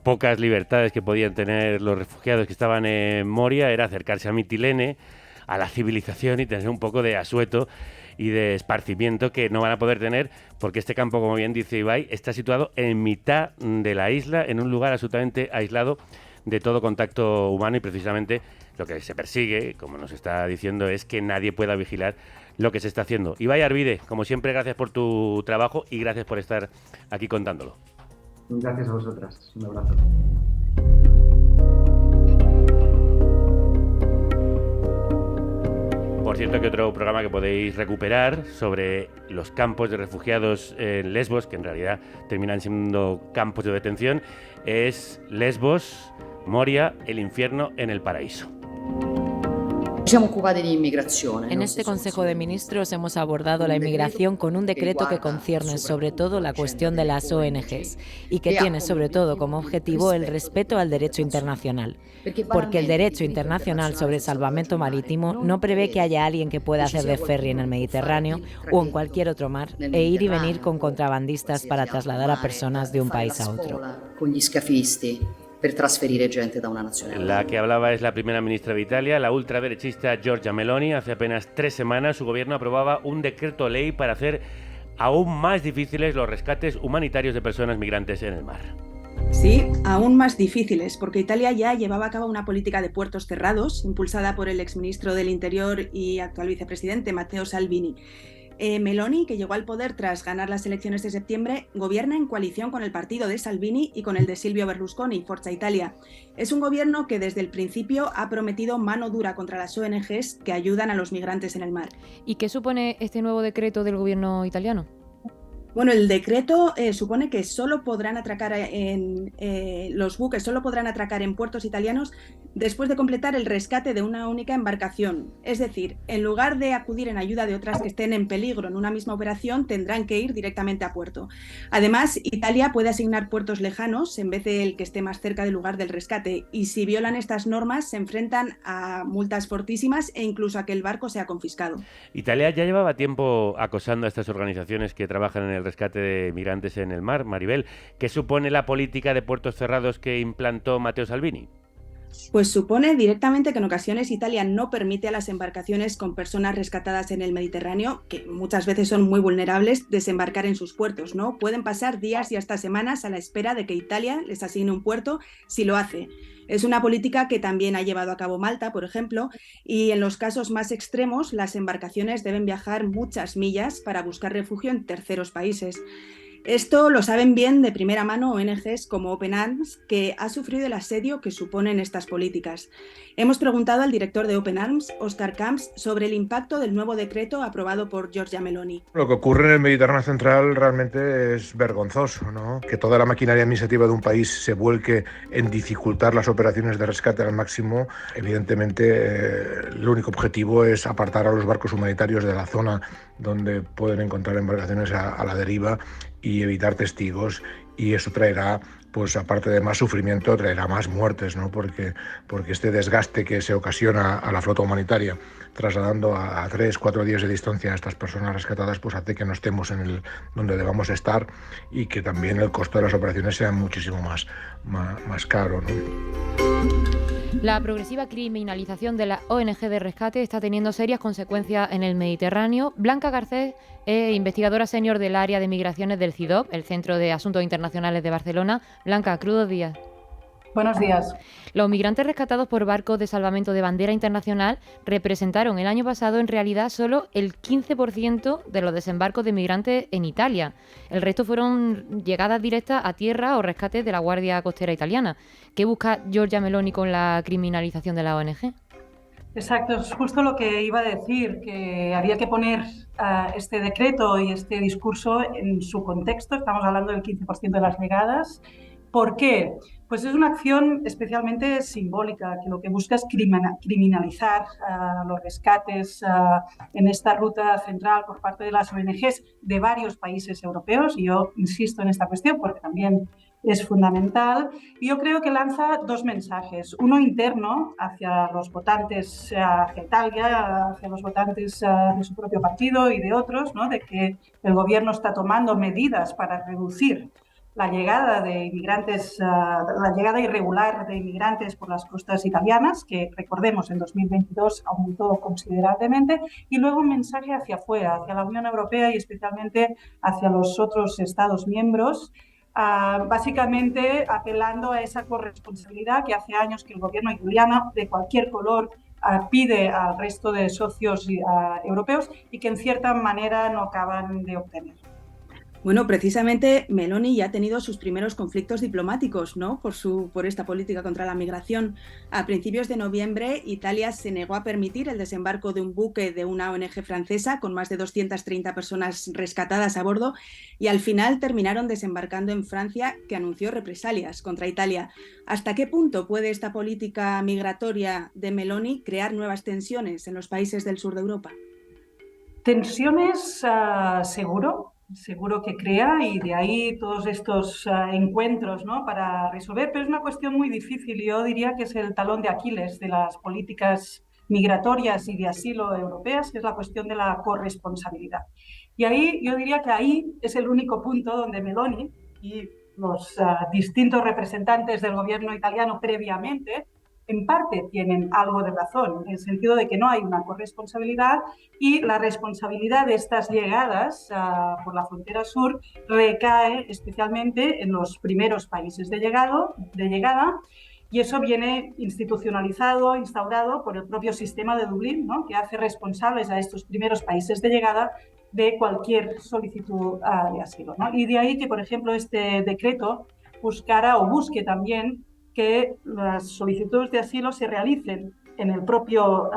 pocas libertades que podían tener los refugiados que estaban en Moria era acercarse a Mitilene, a la civilización, y tener un poco de asueto y de esparcimiento que no van a poder tener porque este campo, como bien dice Ibai, está situado en mitad de la isla, en un lugar absolutamente aislado de todo contacto humano, y precisamente lo que se persigue, como nos está diciendo, es que nadie pueda vigilar lo que se está haciendo. Ibai Arvide, como siempre, gracias por tu trabajo y gracias por estar aquí contándolo. Gracias a vosotras. Un abrazo. Por cierto, que otro programa que podéis recuperar sobre los campos de refugiados en Lesbos, que en realidad terminan siendo campos de detención, es Lesbos, Moria, el infierno en el paraíso. En este Consejo de Ministros hemos abordado la inmigración con un decreto que concierne sobre todo la cuestión de las ONGs y que tiene sobre todo como objetivo el respeto al derecho internacional. Porque el derecho internacional sobre salvamento marítimo no prevé que haya alguien que pueda hacer de ferry en el Mediterráneo o en cualquier otro mar e ir y venir con contrabandistas para trasladar a personas de un país a otro. Per trasferire gente da una nazione a La que hablaba es la primera ministra de Italia, la ultraderechista Giorgia Meloni. Hace apenas 3 semanas su gobierno aprobaba un decreto ley para hacer aún más difíciles los rescates humanitarios de personas migrantes en el mar. Sí, aún más difíciles, porque Italia ya llevaba a cabo una política de puertos cerrados, impulsada por el exministro del Interior y actual vicepresidente Matteo Salvini. Meloni, que llegó al poder tras ganar las elecciones de septiembre, gobierna en coalición con el partido de Salvini y con el de Silvio Berlusconi, Forza Italia. Es un gobierno que desde el principio ha prometido mano dura contra las ONGs que ayudan a los migrantes en el mar. ¿Y qué supone este nuevo decreto del gobierno italiano? Bueno, el decreto supone que solo podrán atracar los buques solo podrán atracar en puertos italianos después de completar el rescate de una única embarcación. Es decir, en lugar de acudir en ayuda de otras que estén en peligro en una misma operación, tendrán que ir directamente a puerto. Además, Italia puede asignar puertos lejanos en vez del que esté más cerca del lugar del rescate, y si violan estas normas se enfrentan a multas fortísimas e incluso a que el barco sea confiscado. Italia ya llevaba tiempo acosando a estas organizaciones que trabajan en el rescate de migrantes en el mar. Maribel, ¿qué supone la política de puertos cerrados que implantó Matteo Salvini? Pues supone directamente que en ocasiones Italia no permite a las embarcaciones con personas rescatadas en el Mediterráneo, que muchas veces son muy vulnerables, desembarcar en sus puertos, ¿no? Pueden pasar días y hasta semanas a la espera de que Italia les asigne un puerto si lo hace. Es una política que también ha llevado a cabo Malta, por ejemplo, y en los casos más extremos las embarcaciones deben viajar muchas millas para buscar refugio en terceros países. Esto lo saben bien de primera mano ONGs como Open Arms, que ha sufrido el asedio que suponen estas políticas. Hemos preguntado al director de Open Arms, Oscar Camps, sobre el impacto del nuevo decreto aprobado por Giorgia Meloni. Lo que ocurre en el Mediterráneo Central realmente es vergonzoso, ¿no? Que toda la maquinaria administrativa de un país se vuelque en dificultar las operaciones de rescate al máximo. Evidentemente, el único objetivo es apartar a los barcos humanitarios de la zona donde pueden encontrar embarcaciones a la deriva y evitar testigos, y eso traerá, pues aparte de más sufrimiento, traerá más muertes, ¿no? Porque este desgaste que se ocasiona a la flota humanitaria, trasladando a 3-4 días de distancia a estas personas rescatadas, pues hace que no estemos donde debamos estar, y que también el costo de las operaciones sea muchísimo más caro, ¿no? La progresiva criminalización de la ONG de rescate está teniendo serias consecuencias en el Mediterráneo. Blanca Garcés es investigadora senior del área de migraciones del CIDOB, el Centro de Asuntos Internacionales de Barcelona. Blanca, crudos días. Buenos días. Los migrantes rescatados por barcos de salvamento de bandera internacional representaron el año pasado en realidad solo el 15% de los desembarcos de migrantes en Italia. El resto fueron llegadas directas a tierra o rescates de la Guardia Costera italiana. ¿Qué busca Giorgia Meloni con la criminalización de la ONG? Exacto, es justo lo que iba a decir, que había que poner este decreto y este discurso en su contexto. Estamos hablando del 15% de las llegadas. ¿Por qué? Pues es una acción especialmente simbólica, que lo que busca es criminalizar los rescates en esta ruta central por parte de las ONGs de varios países europeos. Y yo insisto en esta cuestión porque también es fundamental. Y yo creo que lanza dos mensajes. Uno interno hacia los votantes, hacia Italia, hacia los votantes de su propio partido y de otros, ¿no? De que el gobierno está tomando medidas para reducir la llegada de inmigrantes, la llegada irregular de inmigrantes por las costas italianas, que recordemos en 2022 aumentó considerablemente, y luego un mensaje hacia afuera, hacia la Unión Europea y especialmente hacia los otros Estados miembros, básicamente apelando a esa corresponsabilidad que hace años que el gobierno italiano, de cualquier color, pide al resto de socios europeos y que en cierta manera no acaban de obtener. Bueno, precisamente Meloni ya ha tenido sus primeros conflictos diplomáticos, ¿no? Por esta política contra la migración. A principios de noviembre, Italia se negó a permitir el desembarco de un buque de una ONG francesa con más de 230 personas rescatadas a bordo, y al final terminaron desembarcando en Francia, que anunció represalias contra Italia. ¿Hasta qué punto puede esta política migratoria de Meloni crear nuevas tensiones en los países del sur de Europa? Tensiones, seguro que crea, y de ahí todos estos encuentros, ¿no? Para resolver, pero es una cuestión muy difícil. Yo diría que es el talón de Aquiles de las políticas migratorias y de asilo europeas, que es la cuestión de la corresponsabilidad. Y ahí yo diría que ahí es el único punto donde Meloni y los distintos representantes del gobierno italiano previamente en parte tienen algo de razón, en el sentido de que no hay una corresponsabilidad, y la responsabilidad de estas llegadas por la frontera sur recae especialmente en los primeros países de llegada, y eso viene institucionalizado, instaurado por el propio sistema de Dublín, ¿no? Que hace responsables a estos primeros países de llegada de cualquier solicitud de asilo, ¿no? Y de ahí que, por ejemplo, este decreto busque también que las solicitudes de asilo se realicen en el propio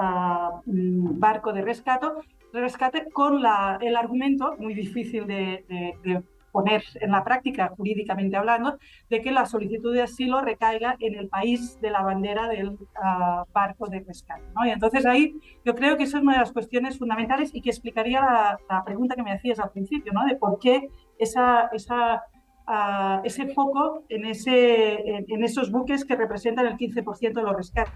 barco de rescate con el argumento, muy difícil de poner en la práctica jurídicamente hablando, de que la solicitud de asilo recaiga en el país de la bandera del barco de rescate, ¿no? Y entonces ahí yo creo que esa es una de las cuestiones fundamentales y que explicaría la pregunta que me hacías al principio, ¿no? De por qué ese foco en esos buques que representan el 15% de los rescates.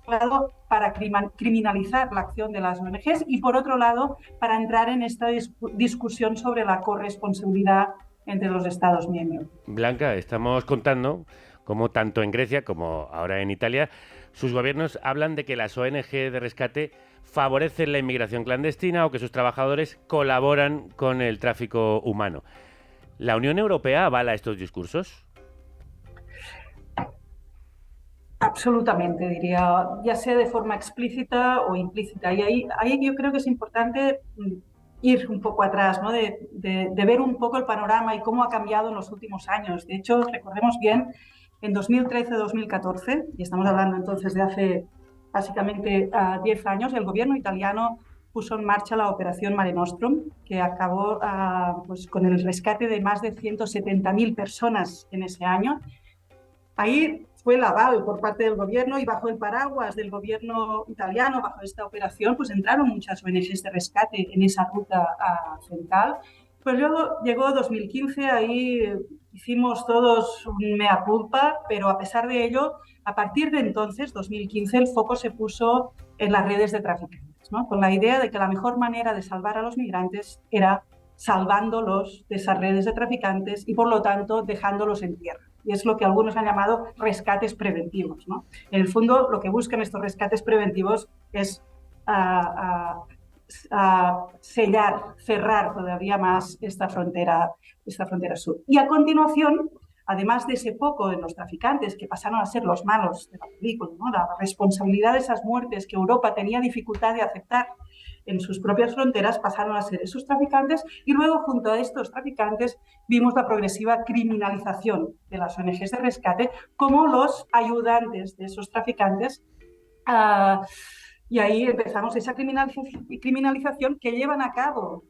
Por un lado, para criminalizar la acción de las ONGs, y por otro lado, para entrar en esta discusión sobre la corresponsabilidad entre los Estados miembros. Blanca, estamos contando cómo tanto en Grecia como ahora en Italia sus gobiernos hablan de que las ONG de rescate favorecen la inmigración clandestina o que sus trabajadores colaboran con el tráfico humano. ¿La Unión Europea avala estos discursos? Absolutamente, diría, ya sea de forma explícita o implícita. Y ahí yo creo que es importante ir un poco atrás, ¿no? de ver un poco el panorama y cómo ha cambiado en los últimos años. De hecho, recordemos bien, en 2013-2014, y estamos hablando entonces de hace básicamente 10 años, el gobierno italiano puso en marcha la operación Mare Nostrum, que acabó pues, con el rescate de más de 170.000 personas en ese año. Ahí fue el aval por parte del gobierno y bajo el paraguas del gobierno italiano, bajo esta operación, pues entraron muchas ONGs de rescate en esa ruta central. Pues luego llegó 2015, ahí hicimos todos un mea culpa, pero a pesar de ello, a partir de entonces, 2015, el foco se puso en las redes de traficantes, ¿no? Con la idea de que la mejor manera de salvar a los migrantes era salvándolos de esas redes de traficantes y, por lo tanto, dejándolos en tierra. Y es lo que algunos han llamado rescates preventivos, ¿no? En el fondo, lo que buscan estos rescates preventivos es sellar, cerrar todavía más esta frontera sur. Y a continuación, además de ese foco en los traficantes que pasaron a ser los malos de la película, ¿no? La responsabilidad de esas muertes que Europa tenía dificultad de aceptar en sus propias fronteras, pasaron a ser esos traficantes, y luego junto a estos traficantes vimos la progresiva criminalización de las ONGs de rescate como los ayudantes de esos traficantes, y ahí empezamos esa criminalización que llevan a cabo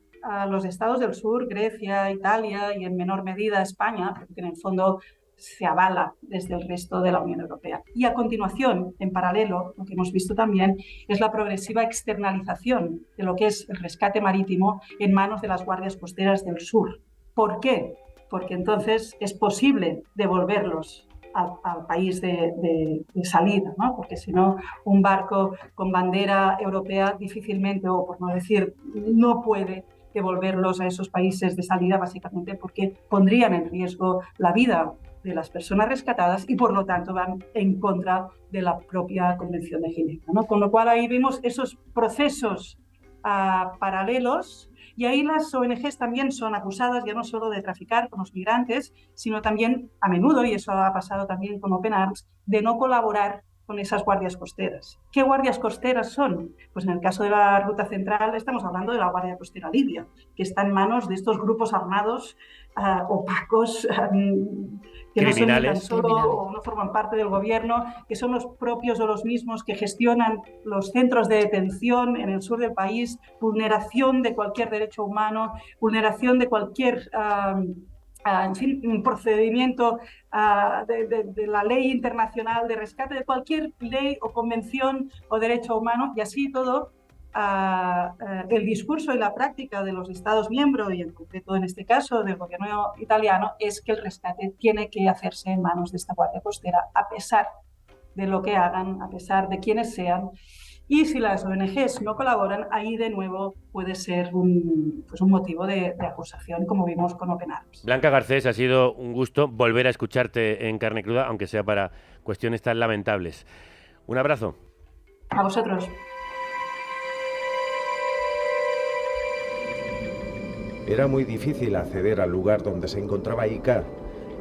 los estados del sur, Grecia, Italia y en menor medida España, porque en el fondo se avala desde el resto de la Unión Europea. Y a continuación, en paralelo, lo que hemos visto también es la progresiva externalización de lo que es el rescate marítimo en manos de las guardias costeras del sur. ¿Por qué? Porque entonces es posible devolverlos al país de salida, ¿no? Porque si no, un barco con bandera europea difícilmente, o por no decir, no puede devolverlos a esos países de salida, básicamente porque pondrían en riesgo la vida de las personas rescatadas y por lo tanto van en contra de la propia Convención de Ginebra, ¿no? Con lo cual ahí vimos esos procesos paralelos, y ahí las ONGs también son acusadas ya no solo de traficar con los migrantes, sino también a menudo, y eso ha pasado también con Open Arms, de no colaborar con esas guardias costeras. ¿Qué guardias costeras son? Pues en el caso de la ruta central estamos hablando de la Guardia Costera Libia, que está en manos de estos grupos armados opacos, que no son tan solo o no forman parte del gobierno, que son los propios o los mismos que gestionan los centros de detención en el sur del país, vulneración de cualquier derecho humano, vulneración de cualquier en fin, un procedimiento de la ley internacional de rescate, de cualquier ley o convención o derecho humano, y así todo. El discurso y la práctica de los Estados miembros, y en concreto en este caso del gobierno italiano, es que el rescate tiene que hacerse en manos de esta Guardia Costera, a pesar de lo que hagan, a pesar de quienes sean. Y si las ONGs no colaboran, ahí de nuevo puede ser un motivo de acusación, como vimos con Open Arms. Blanca Garcés, ha sido un gusto volver a escucharte en carne cruda, aunque sea para cuestiones tan lamentables. Un abrazo. A vosotros. Era muy difícil acceder al lugar donde se encontraba Ica.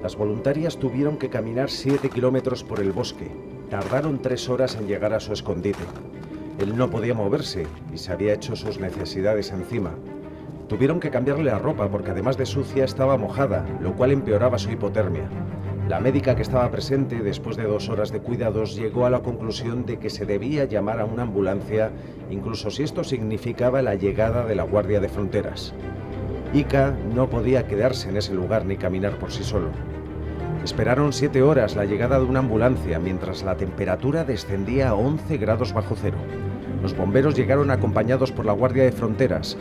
Las voluntarias tuvieron que caminar 7 kilómetros por el bosque. Tardaron 3 horas en llegar a su escondite. Él no podía moverse y se había hecho sus necesidades encima. Tuvieron que cambiarle la ropa porque además de sucia estaba mojada, lo cual empeoraba su hipotermia. La médica que estaba presente, después de 2 horas de cuidados, llegó a la conclusión de que se debía llamar a una ambulancia, incluso si esto significaba la llegada de la Guardia de Fronteras. Ica no podía quedarse en ese lugar ni caminar por sí solo. Esperaron 7 horas la llegada de una ambulancia mientras la temperatura descendía a 11 grados bajo cero. Los bomberos llegaron acompañados por la Guardia de Fronteras.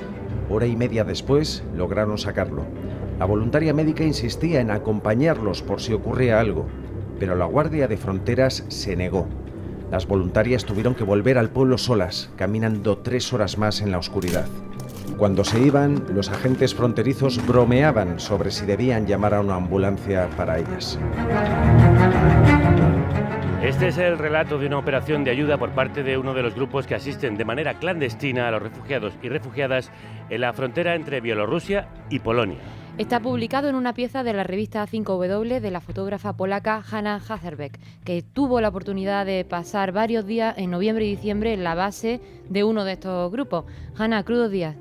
Hora y media después lograron sacarlo. La voluntaria médica insistía en acompañarlos por si ocurría algo, pero la Guardia de Fronteras se negó. Las voluntarias tuvieron que volver al pueblo solas, caminando 3 horas más en la oscuridad. Cuando se iban, los agentes fronterizos bromeaban sobre si debían llamar a una ambulancia para ellas. Este es el relato de una operación de ayuda por parte de uno de los grupos que asisten de manera clandestina a los refugiados y refugiadas en la frontera entre Bielorrusia y Polonia. Está publicado en una pieza de la revista 5W de la fotógrafa polaca Hanna Haserbeck, que tuvo la oportunidad de pasar varios días en noviembre y diciembre en la base de uno de estos grupos. Hanna, crudos días.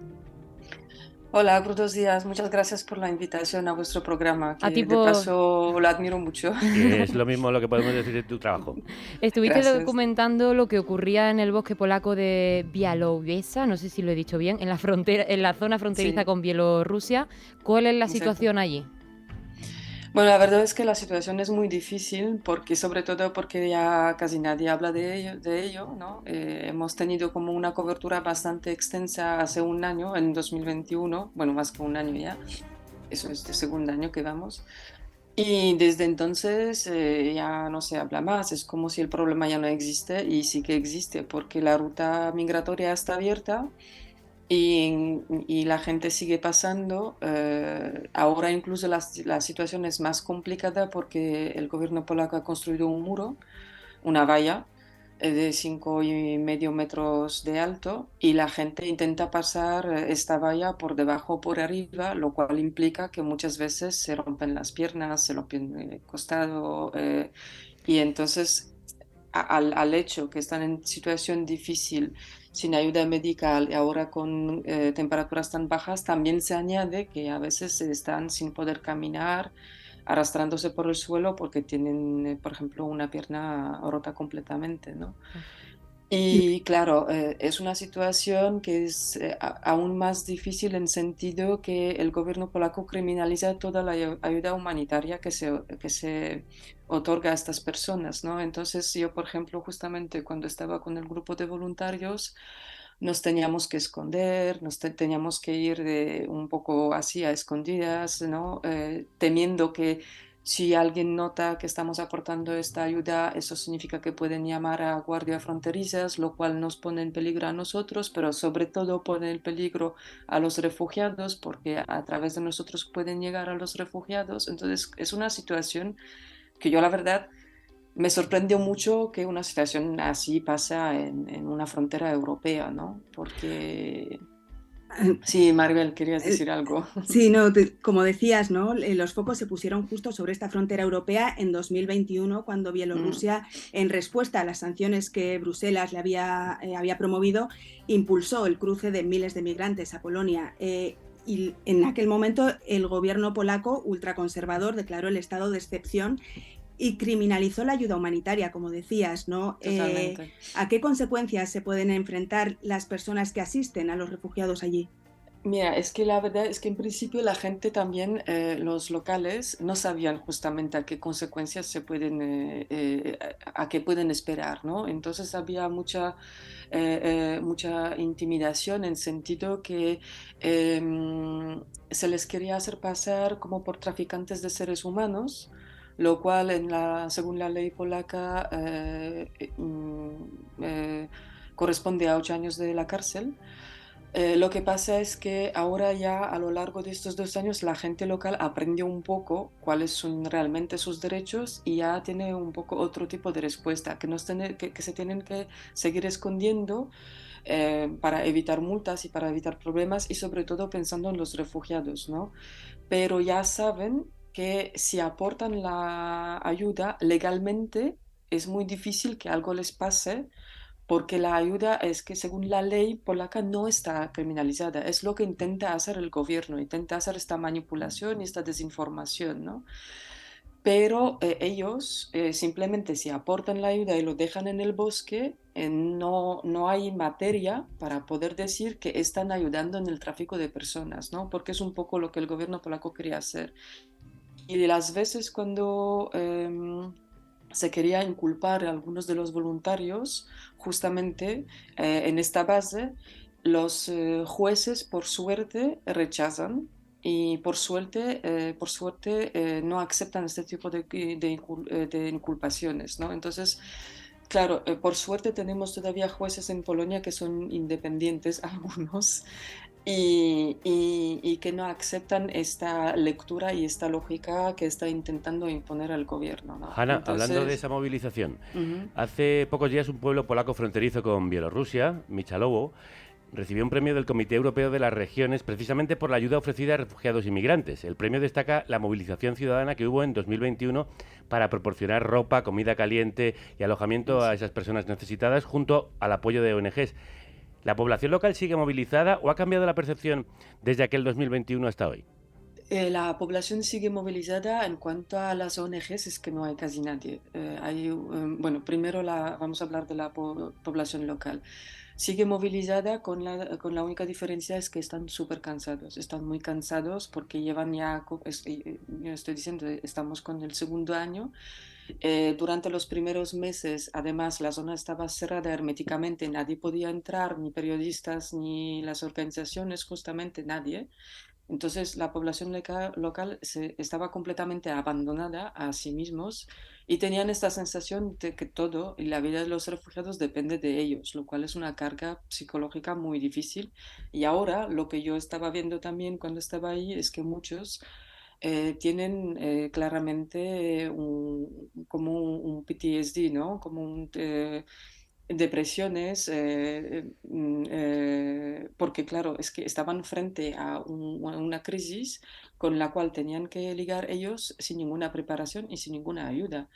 Hola, buenos días. Muchas gracias por la invitación a vuestro programa, A que ti de paso lo admiro mucho. Que es lo mismo lo que podemos decir de tu trabajo. Estuviste Gracias. documentando lo que ocurría en el bosque polaco de Białowieża, no sé si lo he dicho bien, en la frontera, en la zona fronteriza Sí, con Bielorrusia. ¿Cuál es la exacto. situación allí? Bueno, la verdad es que la situación es muy difícil porque, sobre todo porque ya casi nadie habla de ello, ¿no? Hemos tenido como una cobertura bastante extensa hace un año, en 2021, bueno, más que un año ya, eso es el segundo año que vamos. Y desde entonces ya no se habla más, es como si el problema ya no existe y sí que existe porque la ruta migratoria está abierta y la gente sigue pasando. Ahora incluso la situación es más complicada porque el gobierno polaco ha construido un muro, una valla de 5,5 metros de alto y la gente intenta pasar esta valla por debajo o por arriba, lo cual implica que muchas veces se rompen las piernas, se rompen el costado y entonces al hecho que están en situación difícil, sin ayuda médica y ahora con temperaturas tan bajas, también se añade que a veces están sin poder caminar, arrastrándose por el suelo porque tienen, por ejemplo, una pierna rota completamente, ¿no? Y claro, es una situación que es aún más difícil en sentido que el gobierno polaco criminaliza toda la ayuda humanitaria que se otorga a estas personas, ¿no? Entonces yo, por ejemplo, justamente cuando estaba con el grupo de voluntarios, nos teníamos que esconder, teníamos que ir un poco así a escondidas, ¿no? Temiendo que si alguien nota que estamos aportando esta ayuda, eso significa que pueden llamar a guardias fronterizas, lo cual nos pone en peligro a nosotros, pero sobre todo pone en peligro a los refugiados, porque a través de nosotros pueden llegar a los refugiados. Entonces es una situación que yo la verdad me sorprendió mucho que una situación así pasa en una frontera europea, ¿no? Porque... Sí, Maribel, querías decir algo. Sí, no, como decías, ¿no? Los focos se pusieron justo sobre esta frontera europea en 2021, cuando Bielorrusia, en respuesta a las sanciones que Bruselas le había promovido, impulsó el cruce de miles de migrantes a Polonia. Y en aquel momento el gobierno polaco ultraconservador declaró el estado de excepción y criminalizó la ayuda humanitaria, como decías, ¿no? ¿A qué consecuencias se pueden enfrentar las personas que asisten a los refugiados allí? Mira, es que la verdad es que en principio la gente también, los locales, no sabían justamente a qué consecuencias se pueden, a qué pueden esperar, ¿no? Entonces había mucha intimidación en sentido que se les quería hacer pasar como por traficantes de seres humanos, lo cual según la ley polaca corresponde a 8 años de la cárcel. Lo que pasa es que ahora ya a lo largo de estos 2 años la gente local aprendió un poco cuáles son realmente sus derechos y ya tiene un poco otro tipo de respuesta, que se tienen que seguir escondiendo para evitar multas y para evitar problemas y sobre todo pensando en los refugiados, ¿no? Pero ya saben que si aportan la ayuda legalmente es muy difícil que algo les pase porque la ayuda es que según la ley polaca no está criminalizada. Es lo que intenta hacer el gobierno, intenta hacer esta manipulación y esta desinformación, ¿no? Pero ellos simplemente si aportan la ayuda y lo dejan en el bosque, no hay materia para poder decir que están ayudando en el tráfico de personas, ¿no? Porque es un poco lo que el gobierno polaco quería hacer. Y las veces cuando se quería inculpar a algunos de los voluntarios, justamente en esta base, los jueces por suerte rechazan y por suerte no aceptan este tipo de inculpaciones, ¿no? Entonces, claro, por suerte tenemos todavía jueces en Polonia que son independientes, algunos, y que no aceptan esta lectura y esta lógica que está intentando imponer el gobierno, ¿no? Hanna, Entonces, hablando de esa movilización, hace pocos días un pueblo polaco fronterizo con Bielorrusia, Michalowo, recibió un premio del Comité Europeo de las Regiones precisamente por la ayuda ofrecida a refugiados y migrantes. El premio destaca la movilización ciudadana que hubo en 2021 para proporcionar ropa, comida caliente y alojamiento a esas personas necesitadas junto al apoyo de ONGs. ¿La población local sigue movilizada o ha cambiado la percepción desde aquel 2021 hasta hoy? La población sigue movilizada. En cuanto a las ONGs, es que no hay casi nadie. Bueno, primero vamos a hablar de la población local. Sigue movilizada con la única diferencia es que están súper cansados. Están muy cansados porque llevan ya, yo estoy diciendo, estamos con el segundo año. Durante los primeros meses, además, la zona estaba cerrada herméticamente. Nadie podía entrar, ni periodistas, ni las organizaciones, justamente nadie. Entonces la población local estaba completamente abandonada a sí mismos y tenían esta sensación de que todo y la vida de los refugiados depende de ellos, lo cual es una carga psicológica muy difícil. Y ahora lo que yo estaba viendo también cuando estaba ahí es que muchos tienen claramente como un PTSD, ¿no? Como depresiones, porque claro, es que estaban frente a una crisis con la cual tenían que lidiar ellos sin ninguna preparación y sin ninguna ayuda.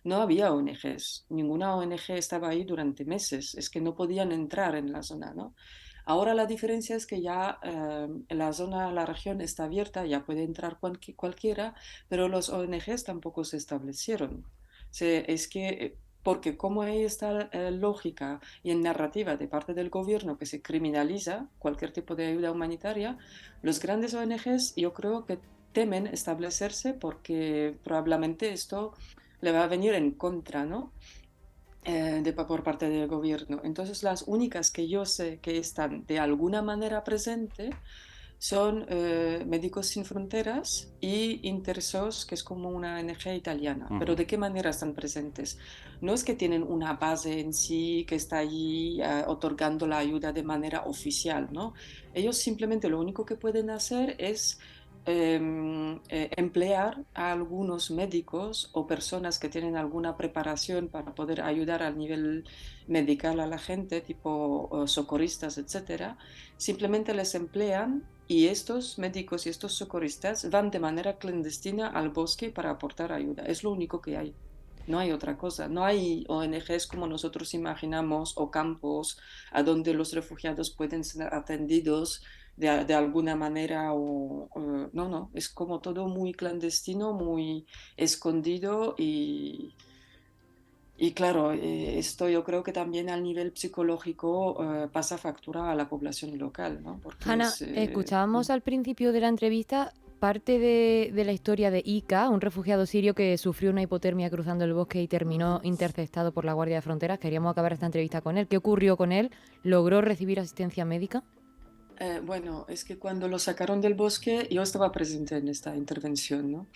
No había ONGs, ninguna ONG estaba ahí durante meses, es que no podían entrar en la zona, ¿no? Ahora la diferencia es que ya la zona, la región está abierta, ya puede entrar cualquiera, pero los ONGs tampoco se establecieron. Es que porque como hay esta lógica y en narrativa de parte del gobierno que se criminaliza cualquier tipo de ayuda humanitaria, los grandes ONGs yo creo que temen establecerse porque probablemente esto le va a venir en contra, ¿no? Por parte del gobierno. Entonces las únicas que yo sé que están de alguna manera presentes son Médicos Sin Fronteras y Intersos, que es como una ONG italiana. Pero ¿de qué manera están presentes? No es que tienen una base en sí que está allí otorgando la ayuda de manera oficial, ¿no? Ellos simplemente lo único que pueden hacer es emplear a algunos médicos o personas que tienen alguna preparación para poder ayudar al nivel medical a la gente, tipo socorristas, etcétera. Simplemente les emplean y estos médicos y estos socorristas van de manera clandestina al bosque para aportar ayuda. Es lo único que hay. No hay otra cosa. No hay ONGs como nosotros imaginamos o campos a donde los refugiados pueden ser atendidos de alguna manera. No, es como todo muy clandestino, muy escondido y claro, esto yo creo que también al nivel psicológico pasa factura a la población local, ¿no? Porque Hanna, escuchábamos al principio de la entrevista parte de la historia de Ika, un refugiado sirio que sufrió una hipotermia cruzando el bosque y terminó interceptado por la Guardia de Fronteras. Queríamos acabar esta entrevista con él. ¿Qué ocurrió con él? ¿Logró recibir asistencia médica? Bueno, es que cuando lo sacaron del bosque, yo estaba presente en esta intervención, ¿no?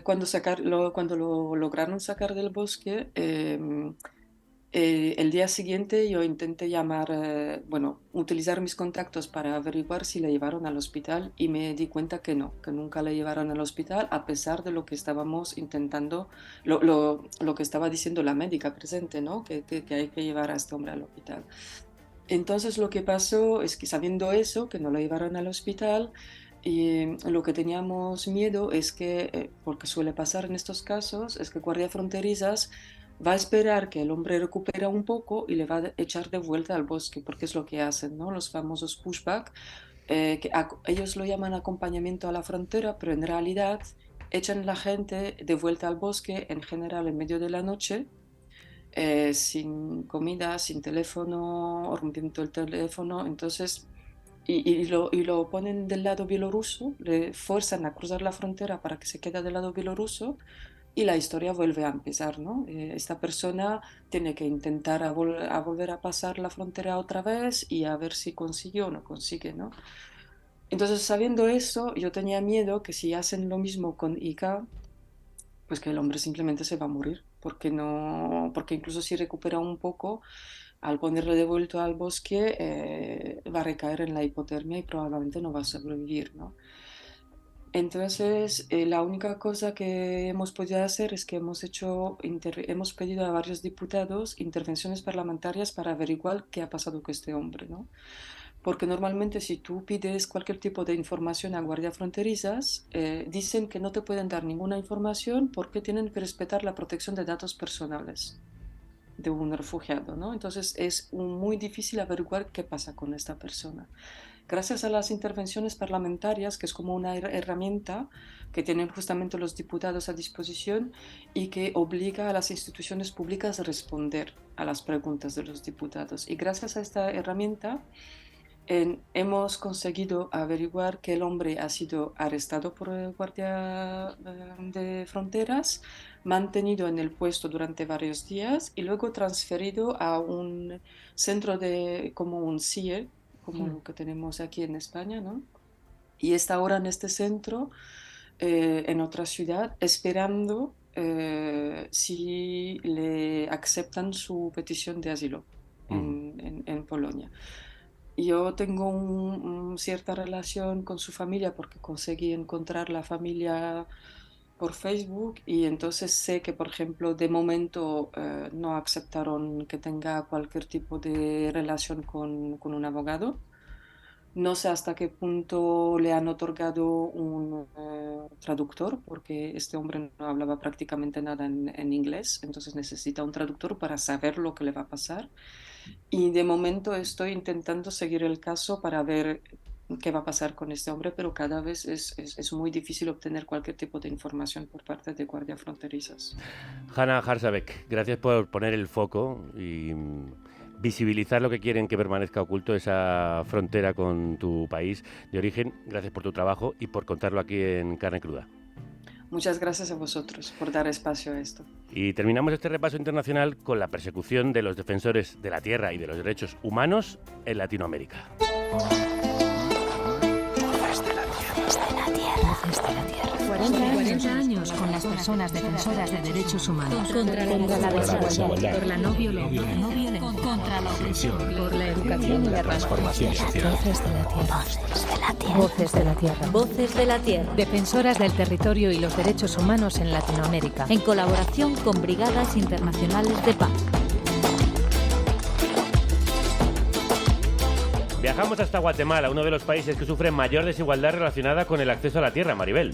Cuando lo lograron sacar del bosque, el día siguiente yo intenté utilizar mis contactos para averiguar si le llevaron al hospital y me di cuenta que no, que nunca le llevaron al hospital a pesar de lo que estábamos intentando, lo que estaba diciendo la médica presente, ¿no? Que hay que llevar a este hombre al hospital. Entonces lo que pasó es que sabiendo eso, que no lo llevaron al hospital, y lo que teníamos miedo es que, porque suele pasar en estos casos, es que Guardia Fronterizas va a esperar que el hombre recupere un poco y le va a echar de vuelta al bosque, porque es lo que hacen, ¿no? Los famosos pushback, ellos lo llaman acompañamiento a la frontera, pero en realidad echan la gente de vuelta al bosque, en general en medio de la noche, sin comida, sin teléfono, rompiendo el teléfono, entonces... Y lo ponen del lado bielorruso, le fuerzan a cruzar la frontera para que se quede del lado bielorruso y la historia vuelve a empezar, ¿no? Esta persona tiene que intentar volver a pasar la frontera otra vez y a ver si consigue o no consigue, ¿no? Entonces, sabiendo eso, yo tenía miedo que si hacen lo mismo con Ika, pues que el hombre simplemente se va a morir, porque incluso si recupera un poco, al ponerle de vuelta al bosque va a recaer en la hipotermia y probablemente no va a sobrevivir, ¿no? Entonces, la única cosa que hemos podido hacer es que hemos pedido a varios diputados intervenciones parlamentarias para averiguar qué ha pasado con este hombre, ¿no? Porque normalmente si tú pides cualquier tipo de información a Guardia Fronterizas, dicen que no te pueden dar ninguna información porque tienen que respetar la protección de datos personales. de un refugiado, ¿no? Entonces es muy difícil averiguar qué pasa con esta persona. Gracias a las intervenciones parlamentarias, que es como una herramienta que tienen justamente los diputados a disposición y que obliga a las instituciones públicas a responder a las preguntas de los diputados. Y gracias a esta herramienta hemos conseguido averiguar que el hombre ha sido arrestado por el guardia de fronteras, mantenido en el puesto durante varios días y luego transferido a un centro como un CIE, como lo que tenemos aquí en España, ¿no? Y está ahora en este centro, en otra ciudad, esperando si le aceptan su petición de asilo en Polonia. Yo tengo cierta relación con su familia porque conseguí encontrar la familia por Facebook y entonces sé que, por ejemplo, de momento no aceptaron que tenga cualquier tipo de relación con un abogado. No sé hasta qué punto le han otorgado un traductor, porque este hombre no hablaba prácticamente nada en inglés, entonces necesita un traductor para saber lo que le va a pasar. Y de momento estoy intentando seguir el caso para ver qué va a pasar con este hombre, pero cada vez es muy difícil obtener cualquier tipo de información por parte de guardias fronterizas. Hanna Harsabek, gracias por poner el foco y visibilizar lo que quieren que permanezca oculto, esa frontera con tu país de origen. Gracias por tu trabajo y por contarlo aquí en Carne Cruda. Muchas gracias a vosotros por dar espacio a esto. Y terminamos este repaso internacional con la persecución de los defensores de la tierra y de los derechos humanos en Latinoamérica. Voces de la Tierra. 40 años con las personas defensoras de derechos humanos. Contra la desigualdad. Por la no violencia. Contra la opresión. Por la educación y la transformación social. Voces de la Tierra. Voces de la Tierra. Voces de la Tierra. Defensoras del territorio y los derechos humanos en Latinoamérica. En colaboración con Brigadas Internacionales de Paz. Viajamos hasta Guatemala, uno de los países que sufre mayor desigualdad relacionada con el acceso a la tierra. Maribel.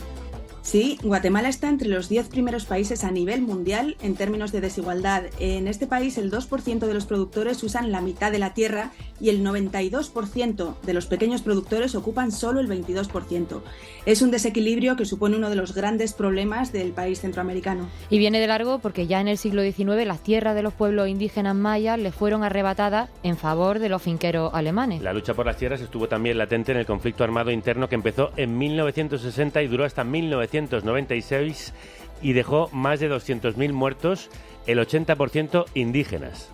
Sí, Guatemala está entre los 10 primeros países a nivel mundial en términos de desigualdad. En este país el 2% de los productores usan la mitad de la tierra y el 92% de los pequeños productores ocupan solo el 22%. Es un desequilibrio que supone uno de los grandes problemas del país centroamericano. Y viene de largo porque ya en el siglo XIX las tierras de los pueblos indígenas mayas les fueron arrebatadas en favor de los finqueros alemanes. La lucha por las tierras estuvo también latente en el conflicto armado interno que empezó en 1960 y duró hasta 1996 y dejó más de 200.000 muertos, el 80% indígenas.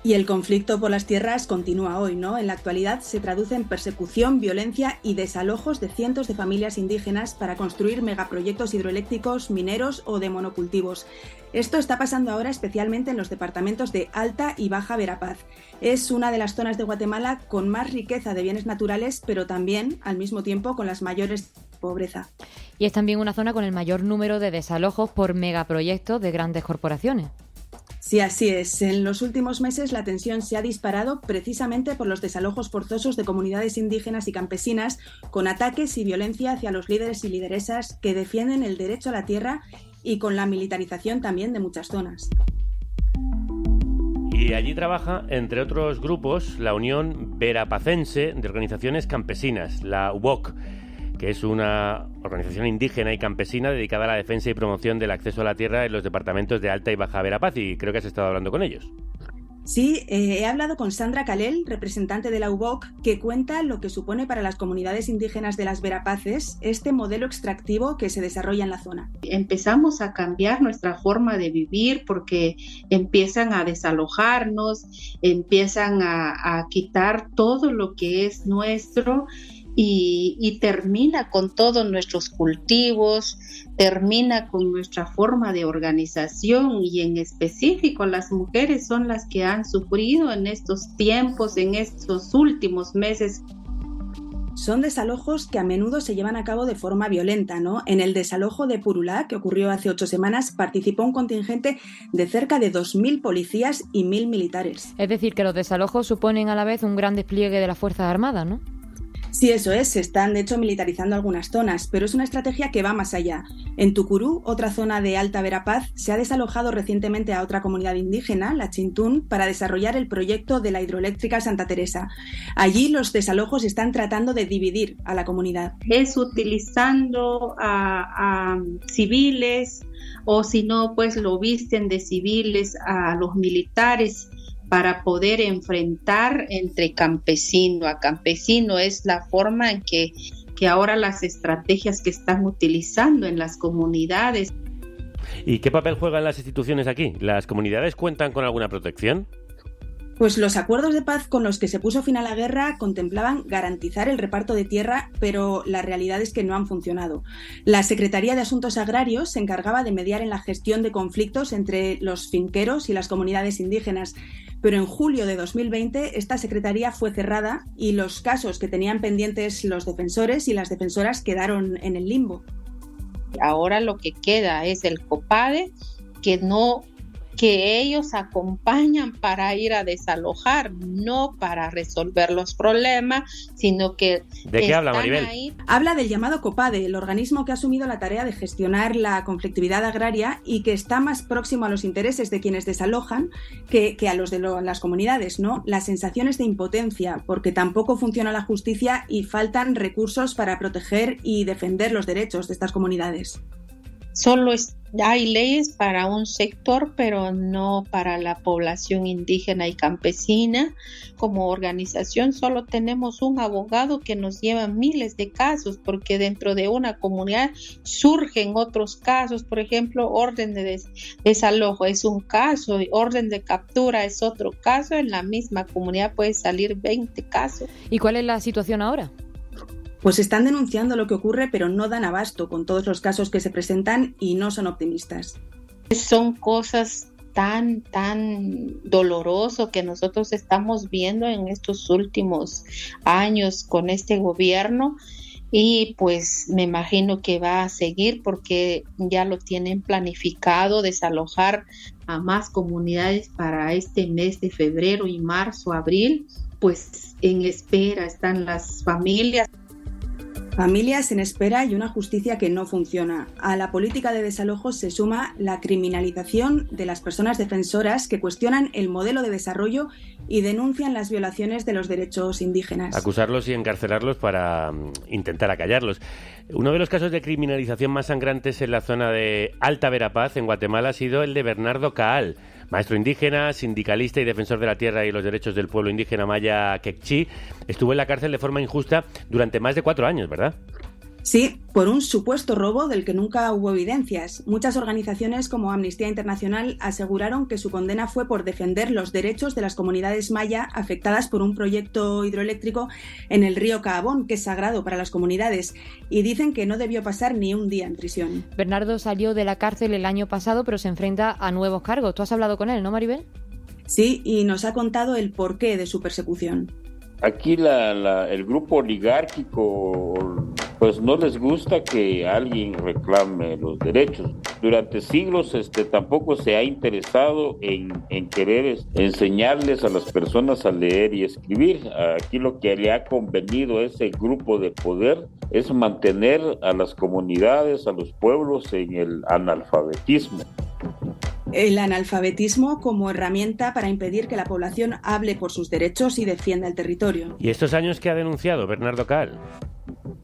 Y el conflicto por las tierras continúa hoy, ¿no? En la actualidad se traduce en persecución, violencia y desalojos de cientos de familias indígenas para construir megaproyectos hidroeléctricos, mineros o de monocultivos. Esto está pasando ahora especialmente en los departamentos de Alta y Baja Verapaz. Es una de las zonas de Guatemala con más riqueza de bienes naturales, pero también, al mismo tiempo, con las mayores pobreza. Y es también una zona con el mayor número de desalojos por megaproyectos de grandes corporaciones. Sí, así es. En los últimos meses la tensión se ha disparado precisamente por los desalojos forzosos de comunidades indígenas y campesinas, con ataques y violencia hacia los líderes y lideresas que defienden el derecho a la tierra y con la militarización también de muchas zonas. Y allí trabaja, entre otros grupos, la Unión Verapacense de Organizaciones Campesinas, la UBOC, que es una organización indígena y campesina dedicada a la defensa y promoción del acceso a la tierra en los departamentos de Alta y Baja Verapaz, y creo que has estado hablando con ellos. Sí, he hablado con Sandra Calel, representante de la UBOC, que cuenta lo que supone para las comunidades indígenas de las Verapaces este modelo extractivo que se desarrolla en la zona. Empezamos a cambiar nuestra forma de vivir porque empiezan a desalojarnos, empiezan a quitar todo lo que es nuestro. Y termina con todos nuestros cultivos, termina con nuestra forma de organización y en específico las mujeres son las que han sufrido en estos tiempos, en estos últimos meses. Son desalojos que a menudo se llevan a cabo de forma violenta, ¿no? En el desalojo de Purulá, que ocurrió hace 8 semanas, participó un contingente de cerca de 2.000 policías y 1.000 militares. Es decir, que los desalojos suponen a la vez un gran despliegue de las Fuerzas Armadas, ¿no? Sí, eso es, se están de hecho militarizando algunas zonas, pero es una estrategia que va más allá. En Tucurú, otra zona de Alta Verapaz, se ha desalojado recientemente a otra comunidad indígena, la Chintún, para desarrollar el proyecto de la hidroeléctrica Santa Teresa. Allí los desalojos están tratando de dividir a la comunidad. Es utilizando a civiles, o si no, pues lo visten de civiles a los militares para poder enfrentar entre campesino a campesino. Es la forma en que ahora las estrategias que están utilizando en las comunidades. ¿Y qué papel juegan las instituciones aquí? ¿Las comunidades cuentan con alguna protección? Pues los acuerdos de paz con los que se puso fin a la guerra contemplaban garantizar el reparto de tierra, pero la realidad es que no han funcionado. La Secretaría de Asuntos Agrarios se encargaba de mediar en la gestión de conflictos entre los finqueros y las comunidades indígenas, pero en julio de 2020 esta secretaría fue cerrada y los casos que tenían pendientes los defensores y las defensoras quedaron en el limbo. Ahora lo que queda es el COPADE, que ellos acompañan para ir a desalojar, no para resolver los problemas, sino que... ¿De qué habla, Maribel? Ahí. Habla del llamado COPADE, el organismo que ha asumido la tarea de gestionar la conflictividad agraria y que está más próximo a los intereses de quienes desalojan que a los de las comunidades, ¿no? La sensación es de impotencia, porque tampoco funciona la justicia y faltan recursos para proteger y defender los derechos de estas comunidades. Solo hay leyes para un sector, pero no para la población indígena y campesina. Como organización solo tenemos un abogado que nos lleva miles de casos, porque dentro de una comunidad surgen otros casos. Por ejemplo, orden de desalojo es un caso y orden de captura es otro caso. En la misma comunidad puede salir 20 casos. ¿Y cuál es la situación ahora? Pues están denunciando lo que ocurre, pero no dan abasto con todos los casos que se presentan y no son optimistas. Son cosas tan doloroso que nosotros estamos viendo en estos últimos años con este gobierno, y pues me imagino que va a seguir porque ya lo tienen planificado, desalojar a más comunidades para este mes de febrero y marzo, abril. Pues en espera están las familias. Familias en espera y una justicia que no funciona. A la política de desalojos se suma la criminalización de las personas defensoras que cuestionan el modelo de desarrollo y denuncian las violaciones de los derechos indígenas. Acusarlos y encarcelarlos para intentar acallarlos. Uno de los casos de criminalización más sangrantes en la zona de Alta Verapaz, en Guatemala, ha sido el de Bernardo Caal, maestro indígena, sindicalista y defensor de la tierra y los derechos del pueblo indígena maya quechí. Estuvo en la cárcel de forma injusta durante más de 4 años, ¿verdad? Sí, por un supuesto robo del que nunca hubo evidencias. Muchas organizaciones como Amnistía Internacional aseguraron que su condena fue por defender los derechos de las comunidades maya afectadas por un proyecto hidroeléctrico en el río Caabón, que es sagrado para las comunidades, y dicen que no debió pasar ni un día en prisión. Bernardo salió de la cárcel el año pasado, pero se enfrenta a nuevos cargos. ¿Tú has hablado con él, no, Maribel? Sí, y nos ha contado el porqué de su persecución. Aquí el grupo oligárquico pues no les gusta que alguien reclame los derechos. Durante siglos tampoco se ha interesado en querer enseñarles a las personas a leer y escribir. Aquí lo que le ha convenido a ese grupo de poder es mantener a las comunidades, a los pueblos en el analfabetismo. El analfabetismo como herramienta para impedir que la población hable por sus derechos y defienda el territorio. ¿Y estos años qué ha denunciado Bernardo Caal?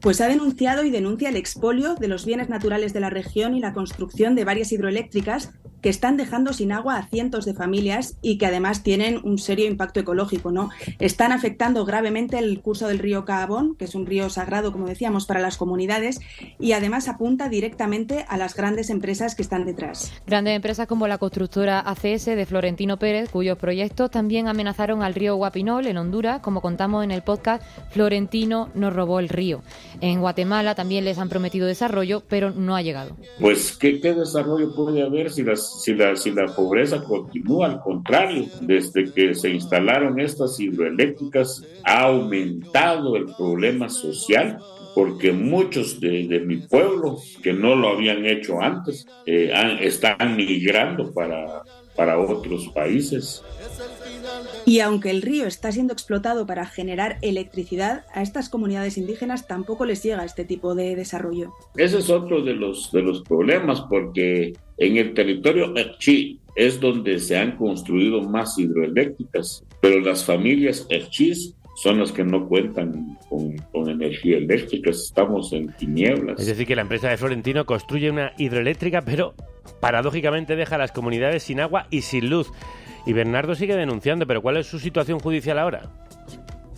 Pues ha denunciado y denuncia el expolio de los bienes naturales de la región y la construcción de varias hidroeléctricas que están dejando sin agua a cientos de familias y que además tienen un serio impacto ecológico, ¿no? Están afectando gravemente el curso del río Caabón, que es un río sagrado, como decíamos, para las comunidades, y además apunta directamente a las grandes empresas que están detrás. Grandes empresas como la constructora ACS de Florentino Pérez, cuyos proyectos también amenazaron al río Guapinol en Honduras, como contamos en el podcast Florentino nos robó el río. En Guatemala también les han prometido desarrollo, pero no ha llegado. Pues, ¿qué desarrollo puede haber si la pobreza continúa? Al contrario, desde que se instalaron estas hidroeléctricas ha aumentado el problema social, porque muchos de mi pueblo que no lo habían hecho antes están migrando para otros países. Y aunque el río está siendo explotado para generar electricidad, a estas comunidades indígenas tampoco les llega este tipo de desarrollo. Ese es otro de los problemas, porque en el territorio Erchi es donde se han construido más hidroeléctricas, pero las familias Erchis son las que no cuentan con energía eléctrica. Estamos en tinieblas. Es decir, que la empresa de Florentino construye una hidroeléctrica, pero paradójicamente deja a las comunidades sin agua y sin luz. Y Bernardo sigue denunciando, pero ¿cuál es su situación judicial ahora?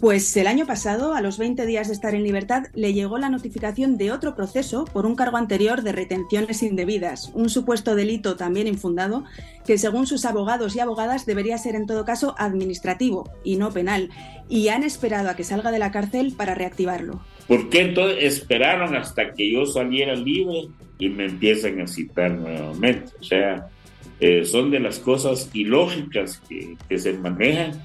Pues el año pasado, a los 20 días de estar en libertad, le llegó la notificación de otro proceso por un cargo anterior de retenciones indebidas, un supuesto delito también infundado, que según sus abogados y abogadas debería ser en todo caso administrativo y no penal, y han esperado a que salga de la cárcel para reactivarlo. ¿Por qué entonces esperaron hasta que yo saliera libre y me empiezan a citar nuevamente? O sea, son de las cosas ilógicas que se manejan.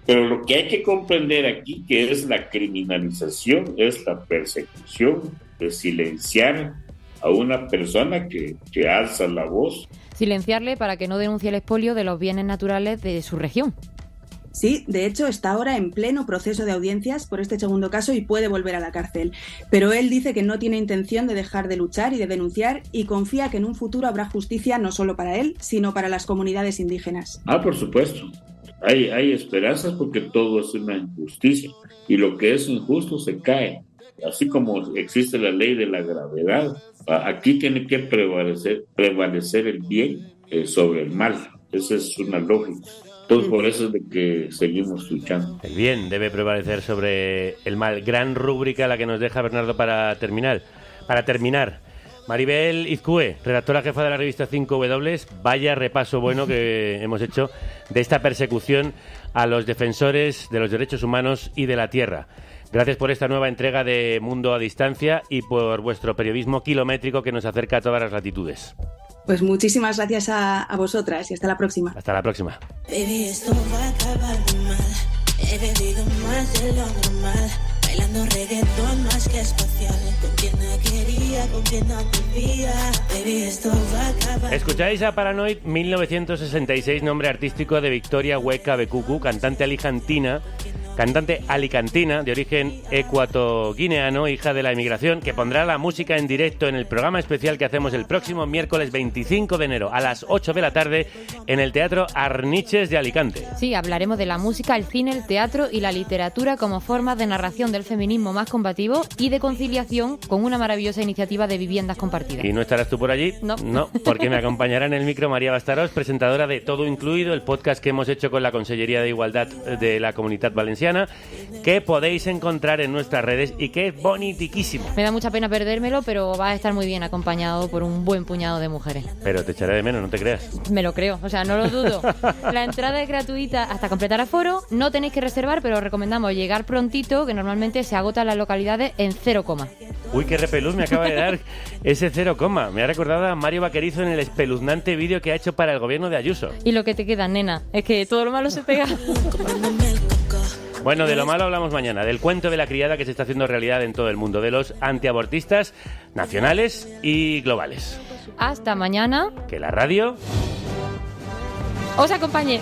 Pero lo que hay que comprender aquí, que es la criminalización, es la persecución de silenciar a una persona que alza la voz. Silenciarle para que no denuncie el expolio de los bienes naturales de su región. Sí, de hecho está ahora en pleno proceso de audiencias por este segundo caso y puede volver a la cárcel. Pero él dice que no tiene intención de dejar de luchar y de denunciar y confía que en un futuro habrá justicia no solo para él, sino para las comunidades indígenas. Por supuesto. Hay esperanzas porque todo es una injusticia y lo que es injusto se cae. Así como existe la ley de la gravedad, aquí tiene que prevalecer el bien sobre el mal. Esa es una lógica. Entonces por eso es de que seguimos luchando. El bien debe prevalecer sobre el mal. Gran rúbrica la que nos deja Bernardo para terminar. Maribel Izcue, redactora jefa de la revista 5W, vaya repaso bueno que hemos hecho de esta persecución a los defensores de los derechos humanos y de la tierra. Gracias por esta nueva entrega de Mundo a Distancia y por vuestro periodismo kilométrico que nos acerca a todas las latitudes. Pues muchísimas gracias a vosotras y hasta la próxima. Hasta la próxima. Baby, esto va a acabar muy mal. He bebido más de lo normal. Bailando reggaetón más que espacial. Con quien no quería, con quien no debía. Baby, esto va a acabar. Escucháis a Paranoid 1966, nombre artístico de Victoria Hueca Becucu, cantante alicantina de origen ecuatoguineano, hija de la emigración, que pondrá la música en directo en el programa especial que hacemos el próximo miércoles 25 de enero a las 8 de la tarde en el Teatro Arniches de Alicante. Sí, hablaremos de la música, el cine, el teatro y la literatura como formas de narración del feminismo más combativo y de conciliación con una maravillosa iniciativa de viviendas compartidas. ¿Y no estarás tú por allí? No, porque me acompañará en el micro María Bastaros, presentadora de Todo Incluido, el podcast que hemos hecho con la Consellería de Igualdad de la Comunitat Valenciana, que podéis encontrar en nuestras redes y que es bonitiquísimo. Me da mucha pena perdérmelo, pero va a estar muy bien acompañado por un buen puñado de mujeres. Pero te echaré de menos, no te creas. Me lo creo, o sea, no lo dudo. La entrada es gratuita hasta completar aforo, no tenéis que reservar, pero os recomendamos llegar prontito, que normalmente se agotan las localidades en 0, Uy, qué repelús me acaba de dar ese 0, me ha recordado a Mario Vaquerizo en el espeluznante vídeo que ha hecho para el gobierno de Ayuso. Y lo que te queda, nena, es que todo lo malo se pega. Bueno, de lo malo hablamos mañana, del cuento de la criada que se está haciendo realidad en todo el mundo, de los antiabortistas nacionales y globales. Hasta mañana. Que la radio os acompañe.